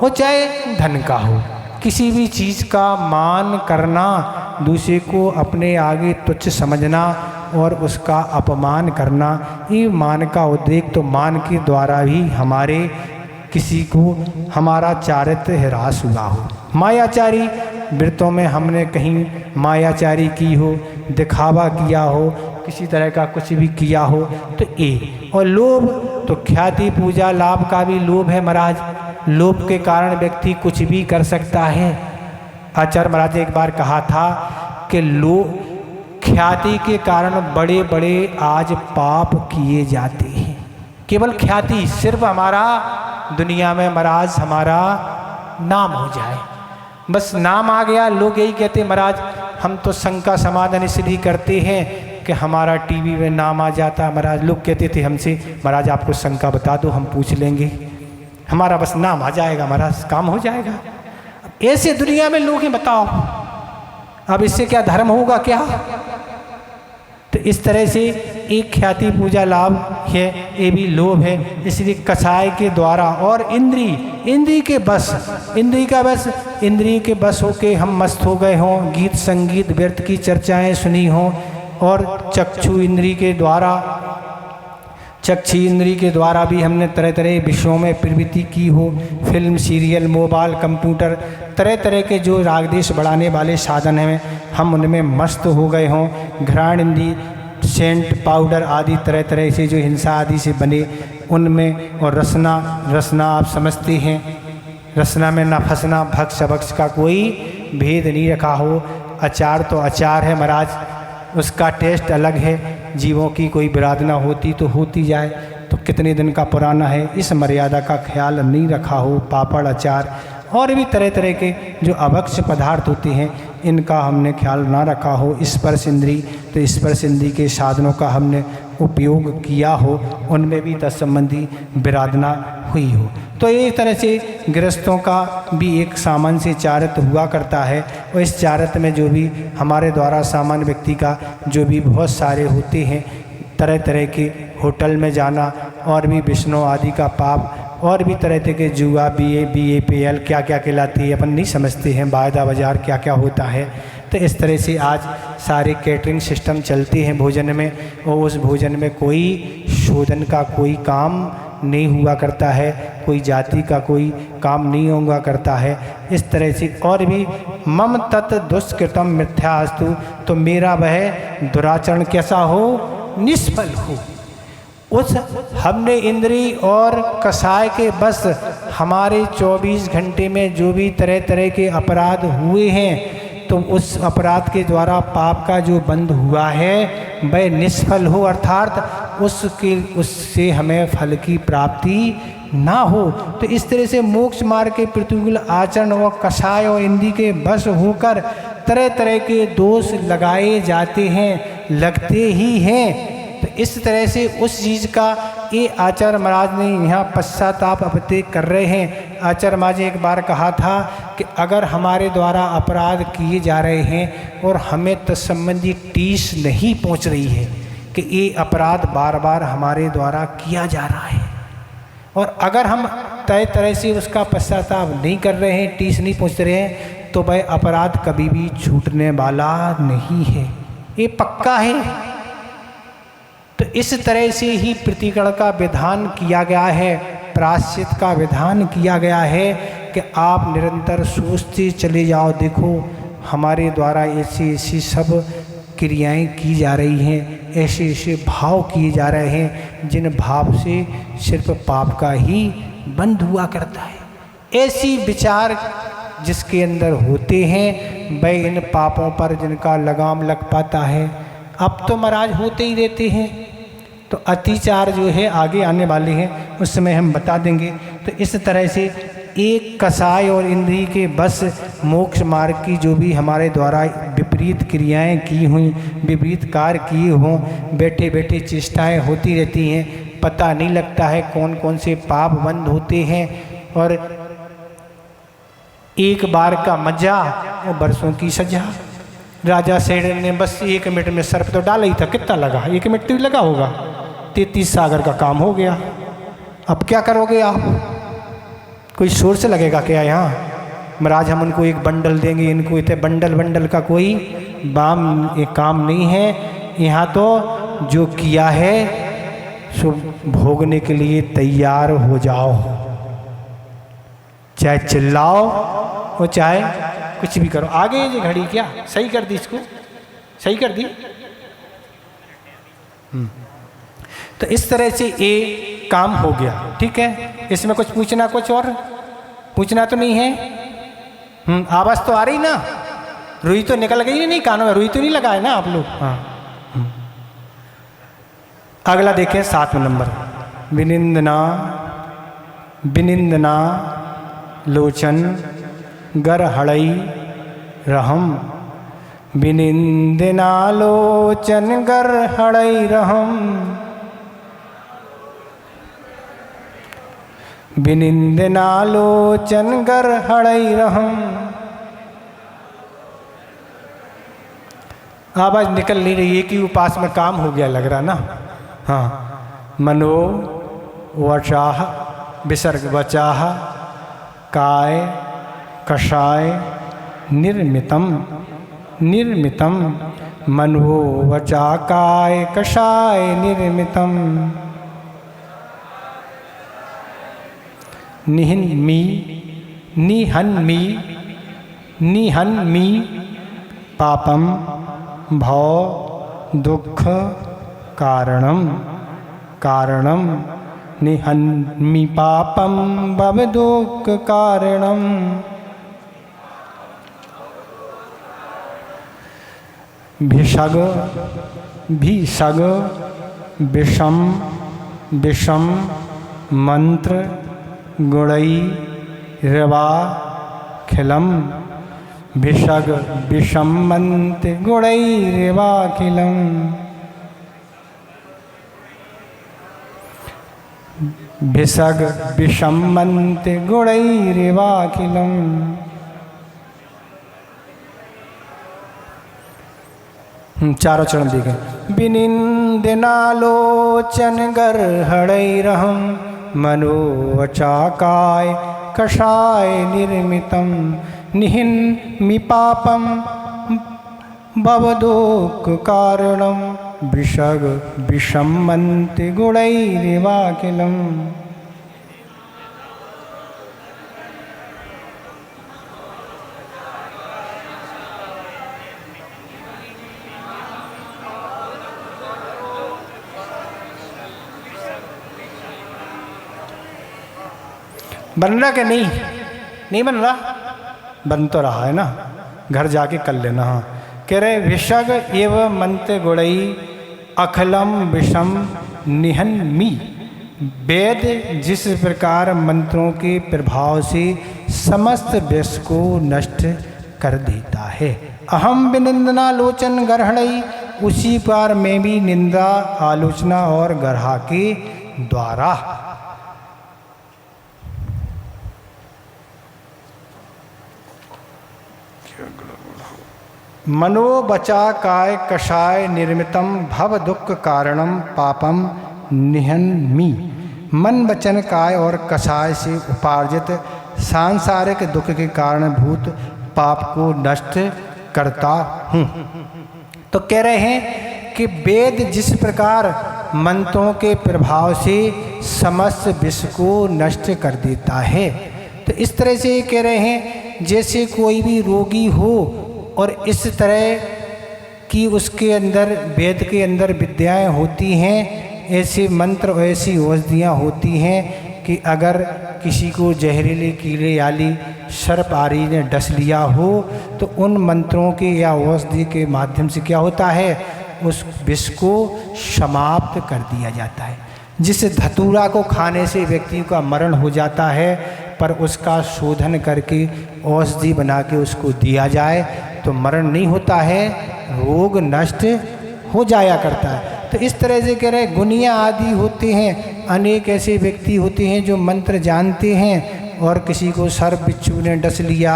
और चाहे धन का हो। किसी भी चीज़ का मान करना, दूसरे को अपने आगे तुच्छ समझना और उसका अपमान करना, ये मान का उद्देश्य। तो मान के द्वारा भी हमारे किसी को हमारा चारित्र ह्रास हुआ हो। मायाचारी व्रतों में हमने कहीं मायाचारी की हो, दिखावा किया हो, किसी तरह का कुछ भी किया हो, तो ये। और लोभ, तो ख्याति पूजा लाभ का भी लोभ है महाराज। लोभ के कारण व्यक्ति कुछ भी कर सकता है। आचार्य महाराज ने एक बार कहा था कि ख्याति के कारण बड़े बड़े आज पाप किए जाते हैं। केवल ख्याति, सिर्फ हमारा दुनिया में महाराज हमारा नाम हो जाए, बस नाम आ गया। लोग यही कहते महाराज हम तो शंका समाधान इसलिए करते हैं कि हमारा टीवी में नाम आ जाता। महाराज लोग कहते थे हमसे, महाराज आपको शंका बता दो, हम पूछ लेंगे, हमारा बस नाम आ जाएगा महाराज, काम हो जाएगा। ऐसे दुनिया में लोग हैं, बताओ अब इससे क्या धर्म होगा क्या। तो इस तरह से एक ख्याति पूजा लाभ है, ये भी लोभ है। इसलिए कसाय के द्वारा और इंद्री के बस, इंद्री के बस होके हम मस्त हो गए हों, गीत संगीत व्यर्थ की चर्चाएं सुनी हों, और चक्षु इंद्री के द्वारा भी हमने तरह तरह विषयों में प्रवृत्ति की हो। फिल्म, सीरियल, मोबाइल, कंप्यूटर, तरह तरह के जो रागदेश बढ़ाने वाले साधन हैं, हम उनमें मस्त हो गए हों। घ्राण इंद्री, सेंट, पाउडर आदि तरह तरह से जो हिंसा आदि से बने उनमें। और रसना आप समझते हैं, रसना में ना फंसना, भक्ष अभक्ष का कोई भेद नहीं रखा हो। अचार तो अचार है महाराज, उसका टेस्ट अलग है। जीवों की कोई विराधना होती तो होती जाए, तो कितने दिन का पुराना है, इस मर्यादा का ख्याल नहीं रखा हो। पापड़, अचार और भी तरह तरह के जो अभक्ष पदार्थ होते हैं, इनका हमने ख्याल ना रखा हो। स्पर्श इंद्री, तो स्पर्श इंद्री के साधनों का हमने उपयोग किया हो, उनमें भी तत्संबंधी विराधना हुई हो। तो एक तरह से गृहस्थों का भी एक सामान्य से चारित्र हुआ करता है, और इस चारित्र में जो भी हमारे द्वारा सामान्य व्यक्ति का जो भी बहुत सारे होते हैं, तरह तरह के होटल में जाना, और भी विष्णु आदि का पाप, और भी तरह तरह के जुआ, BAPL क्या क्या कहलाती है, अपन नहीं समझते हैं, वायदा बाजार क्या क्या होता है। तो इस तरह से आज सारे कैटरिंग सिस्टम चलते हैं भोजन में, और उस भोजन में कोई शोधन का कोई काम नहीं हुआ करता है, कोई जाति का कोई काम नहीं हुआ करता है। इस तरह से और भी मम तत् दुष्कृतम मिथ्यास्तु, तो मेरा वह दुराचरण कैसा हो, निष्फल हो। उस हमने इंद्री और कसाय के बस हमारे 24 घंटे में जो भी तरह तरह के अपराध हुए हैं, तो उस अपराध के द्वारा पाप का जो बंध हुआ है वह निष्फल हो, अर्थात उससे हमें फल की प्राप्ति ना हो। तो इस तरह से मोक्ष मार्ग के प्रतिकूल आचरण व कषाय और इंद्री के वश होकर तरह तरह के दोष लगाए जाते हैं, लगते ही हैं। तो इस तरह से उस चीज़ का ये आचार्य महाराज ने यहाँ पश्चाताप अपते कर रहे हैं। आचार्य महाराज ने एक बार कहा था कि अगर हमारे द्वारा अपराध किए जा रहे हैं और हमें तत्संबंधी टीस नहीं पहुँच रही है कि ये अपराध बार बार हमारे द्वारा किया जा रहा है, और अगर हम तय तरह से उसका पश्चाताप नहीं कर रहे हैं, टीस नहीं पहुँच रहे हैं, तो वह अपराध कभी भी छूटने वाला नहीं है, ये पक्का है। तो इस तरह से ही प्रतिकरण का विधान किया गया है, प्रायश्चित का विधान किया गया है कि आप निरंतर सोचते चले जाओ, देखो हमारे द्वारा ऐसी ऐसी सब क्रियाएं की जा रही हैं, ऐसे ऐसे भाव किए जा रहे हैं जिन भाव से सिर्फ पाप का ही बंध हुआ करता है। ऐसी विचार जिसके अंदर होते हैं वह इन पापों पर जिनका लगाम लग पाता है। अब तो महाराज होते ही रहते हैं, तो अतिचार जो है आगे आने वाले हैं, उस समय हम बता देंगे। तो इस तरह से एक कसाय और इंद्रिय के बस मोक्ष मार्ग की जो भी हमारे द्वारा विपरीत क्रियाएं की हुई, विपरीत कार्य किए हों, बैठे बैठे चेष्टाएं होती रहती हैं, पता नहीं लगता है कौन कौन से पाप बंद होते हैं, और एक बार का मजा और बरसों की सजा। राजा सेठ ने बस 1 मिनट में सर्प तो डाला ही था, कितना लगा, 1 मिनट तो लगा होगा, 33 सागर का काम हो गया। अब क्या करोगे आप, कोई शोर से लगेगा क्या यहाँ? महाराज हम उनको एक बंडल देंगे, इनको इतने बंडल का कोई काम नहीं है। यहाँ तो जो किया है सो भोगने के लिए तैयार हो जाओ, चाहे चिल्लाओ और चाहे कुछ भी करो। आगे ये घड़ी क्या सही कर दी, इसको सही कर दी। तो इस तरह से ये काम हो गया, ठीक है। इसमें कुछ पूछना, कुछ और पूछना तो नहीं है? आवाज़ तो आ रही ना, रुई तो निकल गई नहीं कानों में, रुई तो नहीं लगा है ना आप लोग? हाँ। अगला देखें 7 नंबर, विनिंदना विनिंदना लोचन गर हड़ई रहम। विनिंदना लोचन गर हड़ई रहम। विनिंदना लोचन गर हड़ई रहम। आवाज निकल नहीं रही है कि उपास में काम हो गया लग रहा ना। हाँ, मनो वचाह विसर्ग वचाह काय कषाय निर्मितम निर्मितम। मनो वचा काय कषाय निर्मितम। निहन्मी निहन्मी निहन्मी पापम भव दुख कारणम कारणम। निहन्मी पापम भव दुख कारणम। भिषग भिषग विषम विषम मंत्र गुणई रवा खिलम। भिषग विषम मंत्र गुणई रेवा खिलम। भिषग विषम मंत्र गुणई रेवा खिलम। चारों चरण देखें। विनिंदना लोचन गर हड़ई रहम। मनो वचा काय कषाय निर्मितम। निहन्मी पापम भवदुःख कारणम। विषग विषम मंत्र गुणैरिवाखिलम। बन रहा कि नहीं? नहीं बन रहा? बन तो रहा है ना, घर जाके कर लेना। हाँ, कह रहे विषग एव मंत्र गुणई अखलम विषम निहन्मी। वेद जिस प्रकार मंत्रों के प्रभाव से समस्त विष को नष्ट कर देता है। अहम विनिंदना लोचन गर्हणई, उसी पर मैं भी निंदा आलोचना और गर्हा के द्वारा। मनोबचा काय कषाय निर्मितम भव दुख कारणम पापम निहन्मी। मन वचन काय और कषाय से उपार्जित सांसारिक दुख के कारणभूत पाप को नष्ट करता हूँ। तो कह रहे हैं कि वेद जिस प्रकार मंत्रों के प्रभाव से समस्त विष को नष्ट कर देता है, तो इस तरह से कह रहे हैं जैसे कोई भी रोगी हो और इस तरह की उसके अंदर वेद के अंदर विद्याएं होती हैं, ऐसे मंत्र और ऐसी औषधियाँ होती हैं कि अगर किसी को जहरीले कीड़े याली सर्प आदि ने डस लिया हो तो उन मंत्रों के या औषधि के माध्यम से क्या होता है, उस विष को समाप्त कर दिया जाता है। जिस धतूरा को खाने से व्यक्ति का मरण हो जाता है, पर उसका शोधन करके औषधि बना के उसको दिया जाए तो मरण नहीं होता है, रोग नष्ट हो जाया करता है। तो इस तरह से कह रहे गुनिया आदि होते हैं, अनेक ऐसे व्यक्ति होते हैं जो मंत्र जानते हैं और किसी को सर्प बिच्छू ने डस लिया,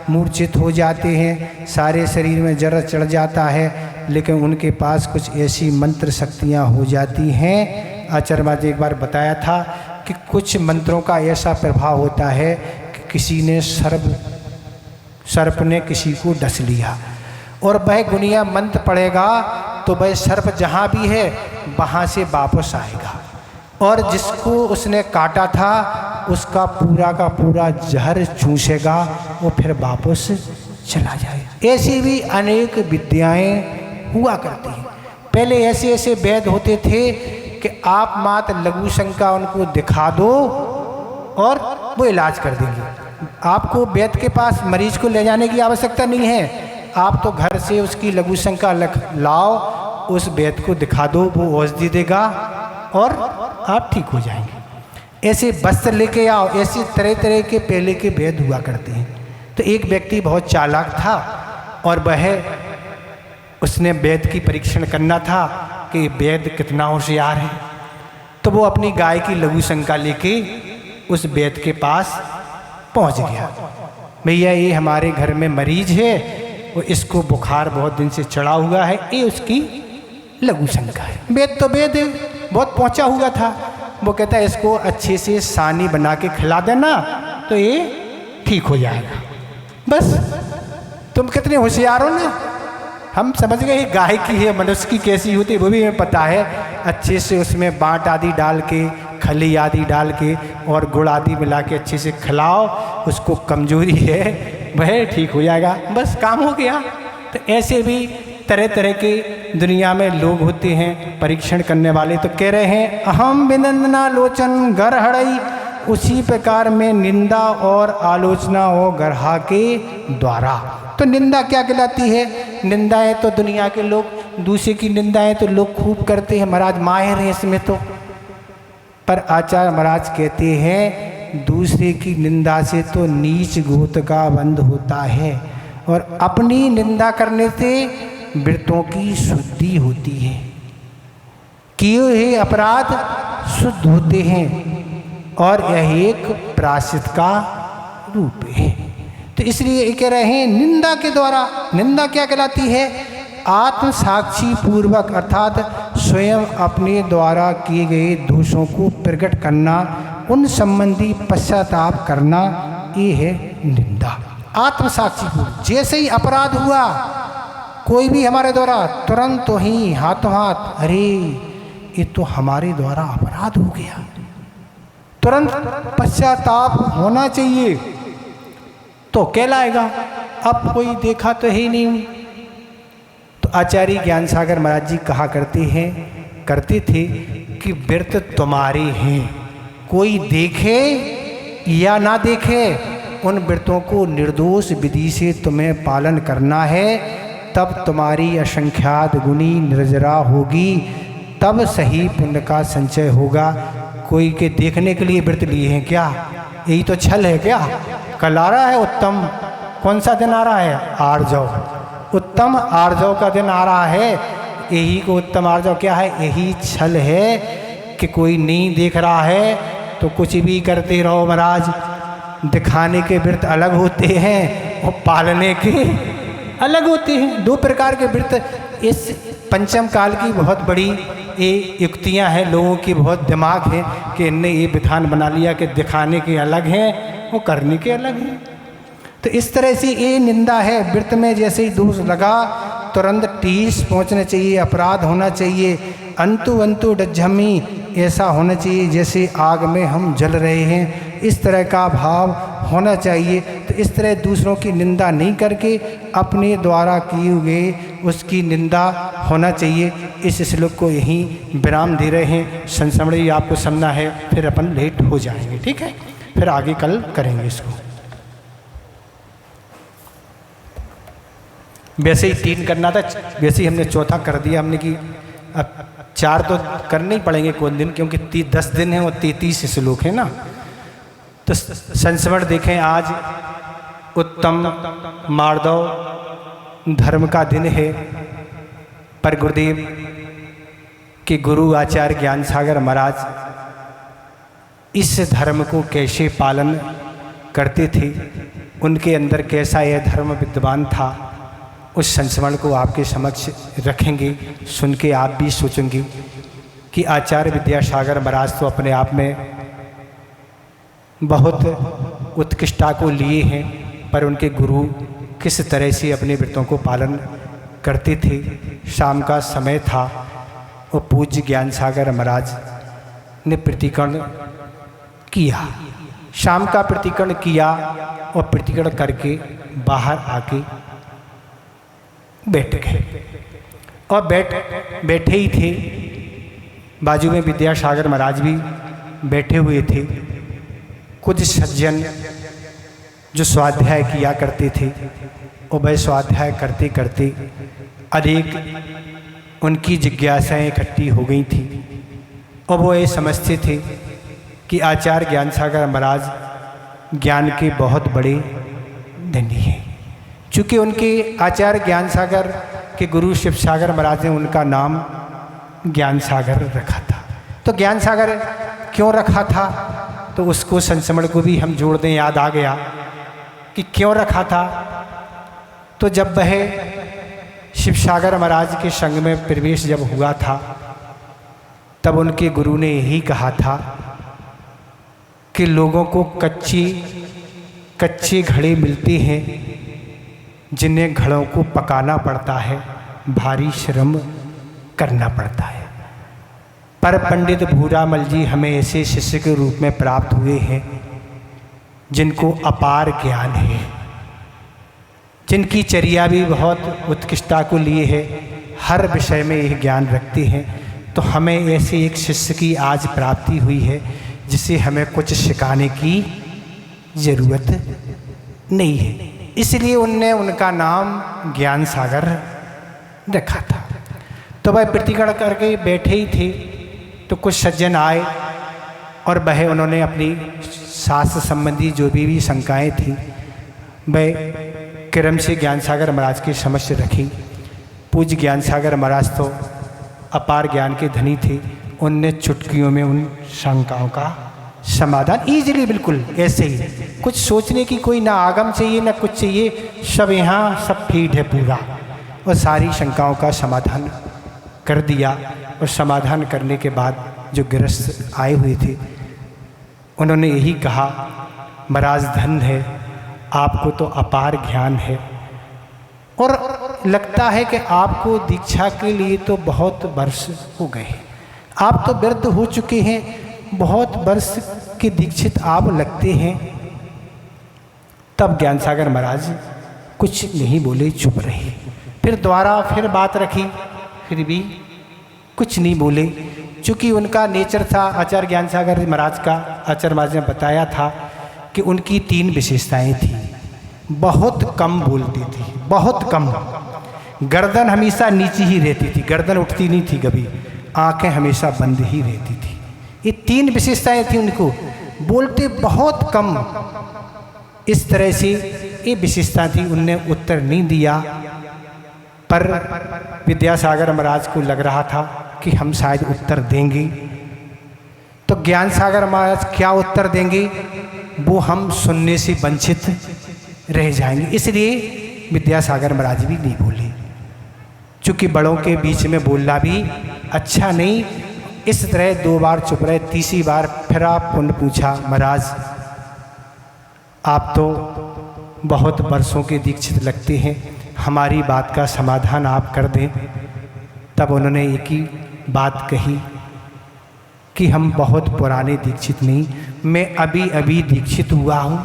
मूर्छित हो जाते हैं, सारे शरीर में जर चढ़ जाता है, लेकिन उनके पास कुछ ऐसी मंत्र शक्तियाँ हो जाती हैं। आचार्य महाराज एक बार बताया था कि कुछ मंत्रों का ऐसा प्रभाव होता है कि किसी ने सर्प ने किसी को डस लिया और वह गुनिया मंत्र पड़ेगा तो वह सर्प जहाँ भी है वहाँ से वापस आएगा और जिसको उसने काटा था उसका पूरा का पूरा जहर चूसेगा, वो फिर वापस चला जाएगा। ऐसी भी अनेक विद्याएं हुआ करती हैं। पहले ऐसे ऐसे वैद होते थे कि आप मात्र लघु शंका उनको दिखा दो और वो इलाज कर देंगे। आपको वैद के पास मरीज को ले जाने की आवश्यकता नहीं है, आप तो घर से उसकी लघु शंका लाओ, उस वैद को दिखा दो, वो औषधि देगा और आप ठीक हो जाएंगे। ऐसे वस्त्र लेके आओ, ऐसे तरह तरह के पहले के वैद हुआ करते हैं। तो एक व्यक्ति बहुत चालाक था और वह उसने वैद की परीक्षण करना था कि वैद कितना होशियार है। तो वो अपनी गाय की लघु शंका लेके उस वैद के पास पहुंच गया। भैया ये हमारे घर में मरीज है, वो इसको बुखार बहुत दिन से चढ़ा हुआ है, ये उसकी लघु शंका है। वैद तो वैद बहुत पहुंचा हुआ था, वो कहता है इसको अच्छे से सानी बना के खिला देना तो ये ठीक हो जाएगा। बस तुम कितने होशियार हो ना, हम समझ गए गाय की है, मनुष्य की कैसी होती है वो भी हमें पता है। अच्छे से उसमें बाट आदि डाल के, खली आदि डाल के और गुड़ आदि मिला के अच्छे से खिलाओ, उसको कमजोरी है वह ठीक हो जाएगा, बस काम हो गया। तो ऐसे भी तरह तरह के दुनिया में लोग होते हैं परीक्षण करने वाले। तो कह रहे हैं अहम विनंदना लोचन गर्हणई, उसी प्रकार में निंदा और आलोचना और गर्हा के द्वारा। तो निंदा क्या कहलाती है? निंदाएं तो दुनिया के लोग, दूसरे की निंदाएं तो लोग खूब करते हैं, महाराज माहिर हैं इसमें तो। पर आचार्य महाराज कहते हैं दूसरे की निंदा से तो नीच गोत का बंध होता है और अपनी निंदा करने से वृत्तों की शुद्धि होती है, किए हुए अपराध शुद्ध होते हैं और यह एक प्रायश्चित का रूप है। तो इसलिए कह रहे हैं निंदा के द्वारा। निंदा क्या कहलाती है? आत्म साक्षी पूर्वक अर्थात स्वयं अपने द्वारा किए गए दोषों को प्रकट करना, उन संबंधी पश्चाताप करना, ये है निंदा। आत्म साक्षी पूर्वक जैसे ही अपराध हुआ कोई भी हमारे द्वारा, तुरंत तो ही हाथों हाथ अरे ये तो हमारे द्वारा अपराध हो गया, तुरंत पश्चाताप होना चाहिए तो कहलाएगा। अब कोई देखा तो है नहीं। तो आचार्य ज्ञान सागर महाराज जी कहा करते थे कि व्रत तुम्हारे हैं, कोई देखे या ना देखे उन व्रतों को निर्दोष विधि से तुम्हें पालन करना है, तब तुम्हारी असंख्यात गुणी निर्जरा होगी, तब सही पुण्य का संचय होगा। कोई के देखने के लिए व्रत लिए हैं क्या? यही तो छल है क्या? कल आ रहा है उत्तम, कौन सा दिन आ रहा है? आर्जव, उत्तम आर्जव का दिन आ रहा है। यही को उत्तम आर्जव क्या है? यही छल है कि कोई नहीं देख रहा है तो कुछ भी करते रहो महाराज। दिखाने के व्रत अलग होते हैं और पालने के अलग होते हैं। दो प्रकार के व्रत इस पंचम काल की बहुत बड़ी ये युक्तियां हैं, लोगों की बहुत दिमाग है कि इनने ये विधान बना लिया कि दिखाने के अलग हैं वो करने के अलग हैं। तो इस तरह से ये निंदा है। व्रत में जैसे ही दोष लगा तुरंत टीस पहुँचना चाहिए, अपराध होना चाहिए, अंतु अंतु डज्झमी ऐसा होना चाहिए जैसे आग में हम जल रहे हैं, इस तरह का भाव होना चाहिए। तो इस तरह दूसरों की निंदा नहीं करके अपने द्वारा किए हुए उसकी निंदा होना चाहिए। इस श्लोक को यहीं विराम दे रहे हैं। संस्मरण आपको समझना है, फिर अपन लेट हो जाएंगे, ठीक है? फिर आगे कल करेंगे इसको। वैसे ही 3 करना था, वैसे ही हमने चौथा कर दिया हमने कि अब 4 तो करने ही पड़ेंगे कोई दिन, क्योंकि 10 दिन है और 33 श्लोक है ना। तो संस्मरण देखें, आज उत्तम मार्दव धर्म का दिन है। पर गुरुदेव के गुरु आचार्य ज्ञान सागर महाराज इस धर्म को कैसे पालन करते थे, उनके अंदर कैसा यह धर्म विद्यमान था, उस संस्मरण को आपके समक्ष रखेंगे। सुन के आप भी सोचेंगे कि आचार्य विद्यासागर महाराज तो अपने आप में बहुत उत्कृष्टता को लिए हैं, पर उनके गुरु किस तरह से अपने व्रतों को पालन करते थे। शाम का समय था और पूज्य ज्ञान सागर महाराज ने प्रतिकरण किया। शाम का प्रतिकरण किया और प्रतिकरण करके बाहर आके बैठ गए और बैठे ही थे। बाजू में विद्यासागर महाराज भी बैठे हुए थे। कुछ सज्जन जो स्वाध्याय किया करते थे और वह स्वाध्याय करते करते अनेक उनकी जिज्ञासाएं इकट्ठी हो गई थी और वो ये समझते थे कि आचार्य ज्ञान सागर महाराज ज्ञान के बहुत बड़े धनी हैं। चूँकि उनके आचार्य ज्ञान सागर के गुरु शिव सागर महाराज ने उनका नाम ज्ञान सागर रखा था। तो ज्ञान सागर क्यों रखा था, तो उसको संस्मरण को भी हम जोड़ दें। याद आ गया कि क्यों रखा था। तो जब वह शिव सागर महाराज के संग में प्रवेश जब हुआ था, तब उनके गुरु ने यही कहा था कि लोगों को कच्चे घड़े मिलते हैं जिन्हें घड़ों को पकाना पड़ता है, भारी श्रम करना पड़ता है। पर पंडित भूरामल जी हमें ऐसे शिष्य के रूप में प्राप्त हुए हैं जिनको अपार ज्ञान है, जिनकी चर्या भी बहुत उत्कृष्टता को लिए है, हर विषय में यह ज्ञान रखते हैं। तो हमें ऐसे एक शिष्य की आज प्राप्ति हुई है जिसे हमें कुछ सिखाने की ज़रूरत नहीं है। इसलिए उनने उनका नाम ज्ञान सागर रखा था। तो वह प्रतिकरण करके बैठे ही थे तो कुछ सज्जन आए और वह उन्होंने अपनी शास्त्र संबंधी जो भी शंकाएं थी वह क्रम से ज्ञान सागर महाराज के समक्ष रखी। पूज्य ज्ञान सागर महाराज तो अपार ज्ञान के धनी थे। उनने चुटकियों में उन शंकाओं का समाधान ईजिली, बिल्कुल ऐसे ही, कुछ सोचने की कोई ना आगम चाहिए ना कुछ चाहिए, सब यहाँ सब फीड है पूरा, और सारी शंकाओं का समाधान कर दिया। और समाधान करने के बाद जो गृहस्थ आए हुए थे उन्होंने यही कहा, महाराज धन है, आपको तो अपार ज्ञान है और लगता है कि आपको दीक्षा के लिए तो बहुत वर्ष हो गए हैं, आप तो वृद्ध हो चुके हैं, बहुत वर्ष के दीक्षित आप लगते हैं। तब ज्ञान सागर महाराज कुछ नहीं बोले, चुप रहे। फिर दोबारा फिर बात रखी, फिर भी कुछ नहीं बोले। चूँकि उनका नेचर था आचार्य ज्ञान सागर महाराज का, आचार्य महाराज ने बताया था कि उनकी 3 विशेषताएं थी। बहुत कम बोलती थी, बहुत कम, गर्दन हमेशा नीचे ही रहती थी, गर्दन उठती नहीं थी कभी, आंखें हमेशा बंद ही रहती थी। ये 3 विशेषताएं थी उनको, बोलते बहुत कम। इस तरह से ये विशेषता थी, उनने उत्तर नहीं दिया। पर विद्यासागर महाराज को लग रहा था कि हम शायद उत्तर देंगे, तो ज्ञान सागर महाराज क्या उत्तर देंगे वो हम सुनने से वंचित रह जाएंगे। इसलिए विद्यासागर महाराज भी नहीं बोले, क्योंकि बड़ों के बीच में बोलना भी अच्छा नहीं। इस तरह 2 बार चुप रहे। तीसरी बार फिर आप पुनः पूछा, महाराज आप तो बहुत वर्षों के दीक्षित लगते हैं, हमारी बात का समाधान आप कर दें। तब उन्होंने एक ही बात कही कि हम बहुत पुराने दीक्षित नहीं, मैं अभी अभी दीक्षित हुआ हूँ।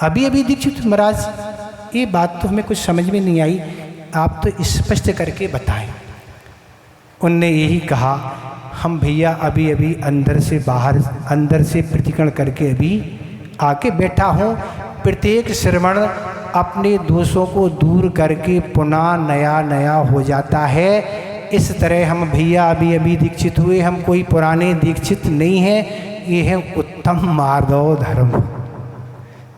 अभी अभी दीक्षित महाराज, ये बात तो हमें कुछ समझ में नहीं आई, आप तो स्पष्ट करके बताएं। उनने यही कहा, हम भैया अभी अभी अंदर से बाहर, अंदर से प्रतिकरण करके अभी आके बैठा हूँ। प्रत्येक श्रवण अपने दोषों को दूर करके पुनः नया नया हो जाता है। इस तरह हम भैया अभी अभी दीक्षित हुए, हम कोई पुराने दीक्षित नहीं हैं, ये है उत्तम मार्गो धर्म।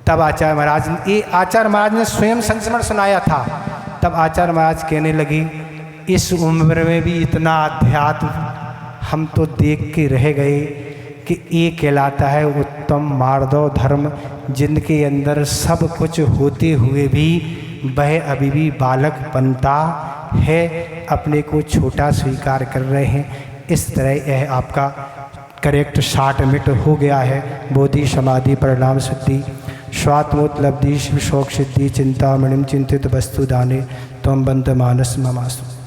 तब आचार्य महाराज ने, ये आचार्य महाराज ने स्वयं संस्मरण सुनाया था। तब आचार्य महाराज कहने लगे, इस उम्र में भी इतना अध्यात्म हम तो देख के रह गए कि ये कहलाता है उत्तम मार्गो धर्म, जिनके अंदर सब कुछ होते हुए भी वह अभी भी बालक बनता है, अपने को छोटा स्वीकार कर रहे हैं। इस तरह यह आपका करेक्ट 60 मिनट हो गया है। बोधि समाधि परिणाम सिद्धि स्वात्मोपलब्धि शिव शोक सिद्धि चिंतामणिम चिंतित वस्तु दाने त्वं बंध मानस ममासु।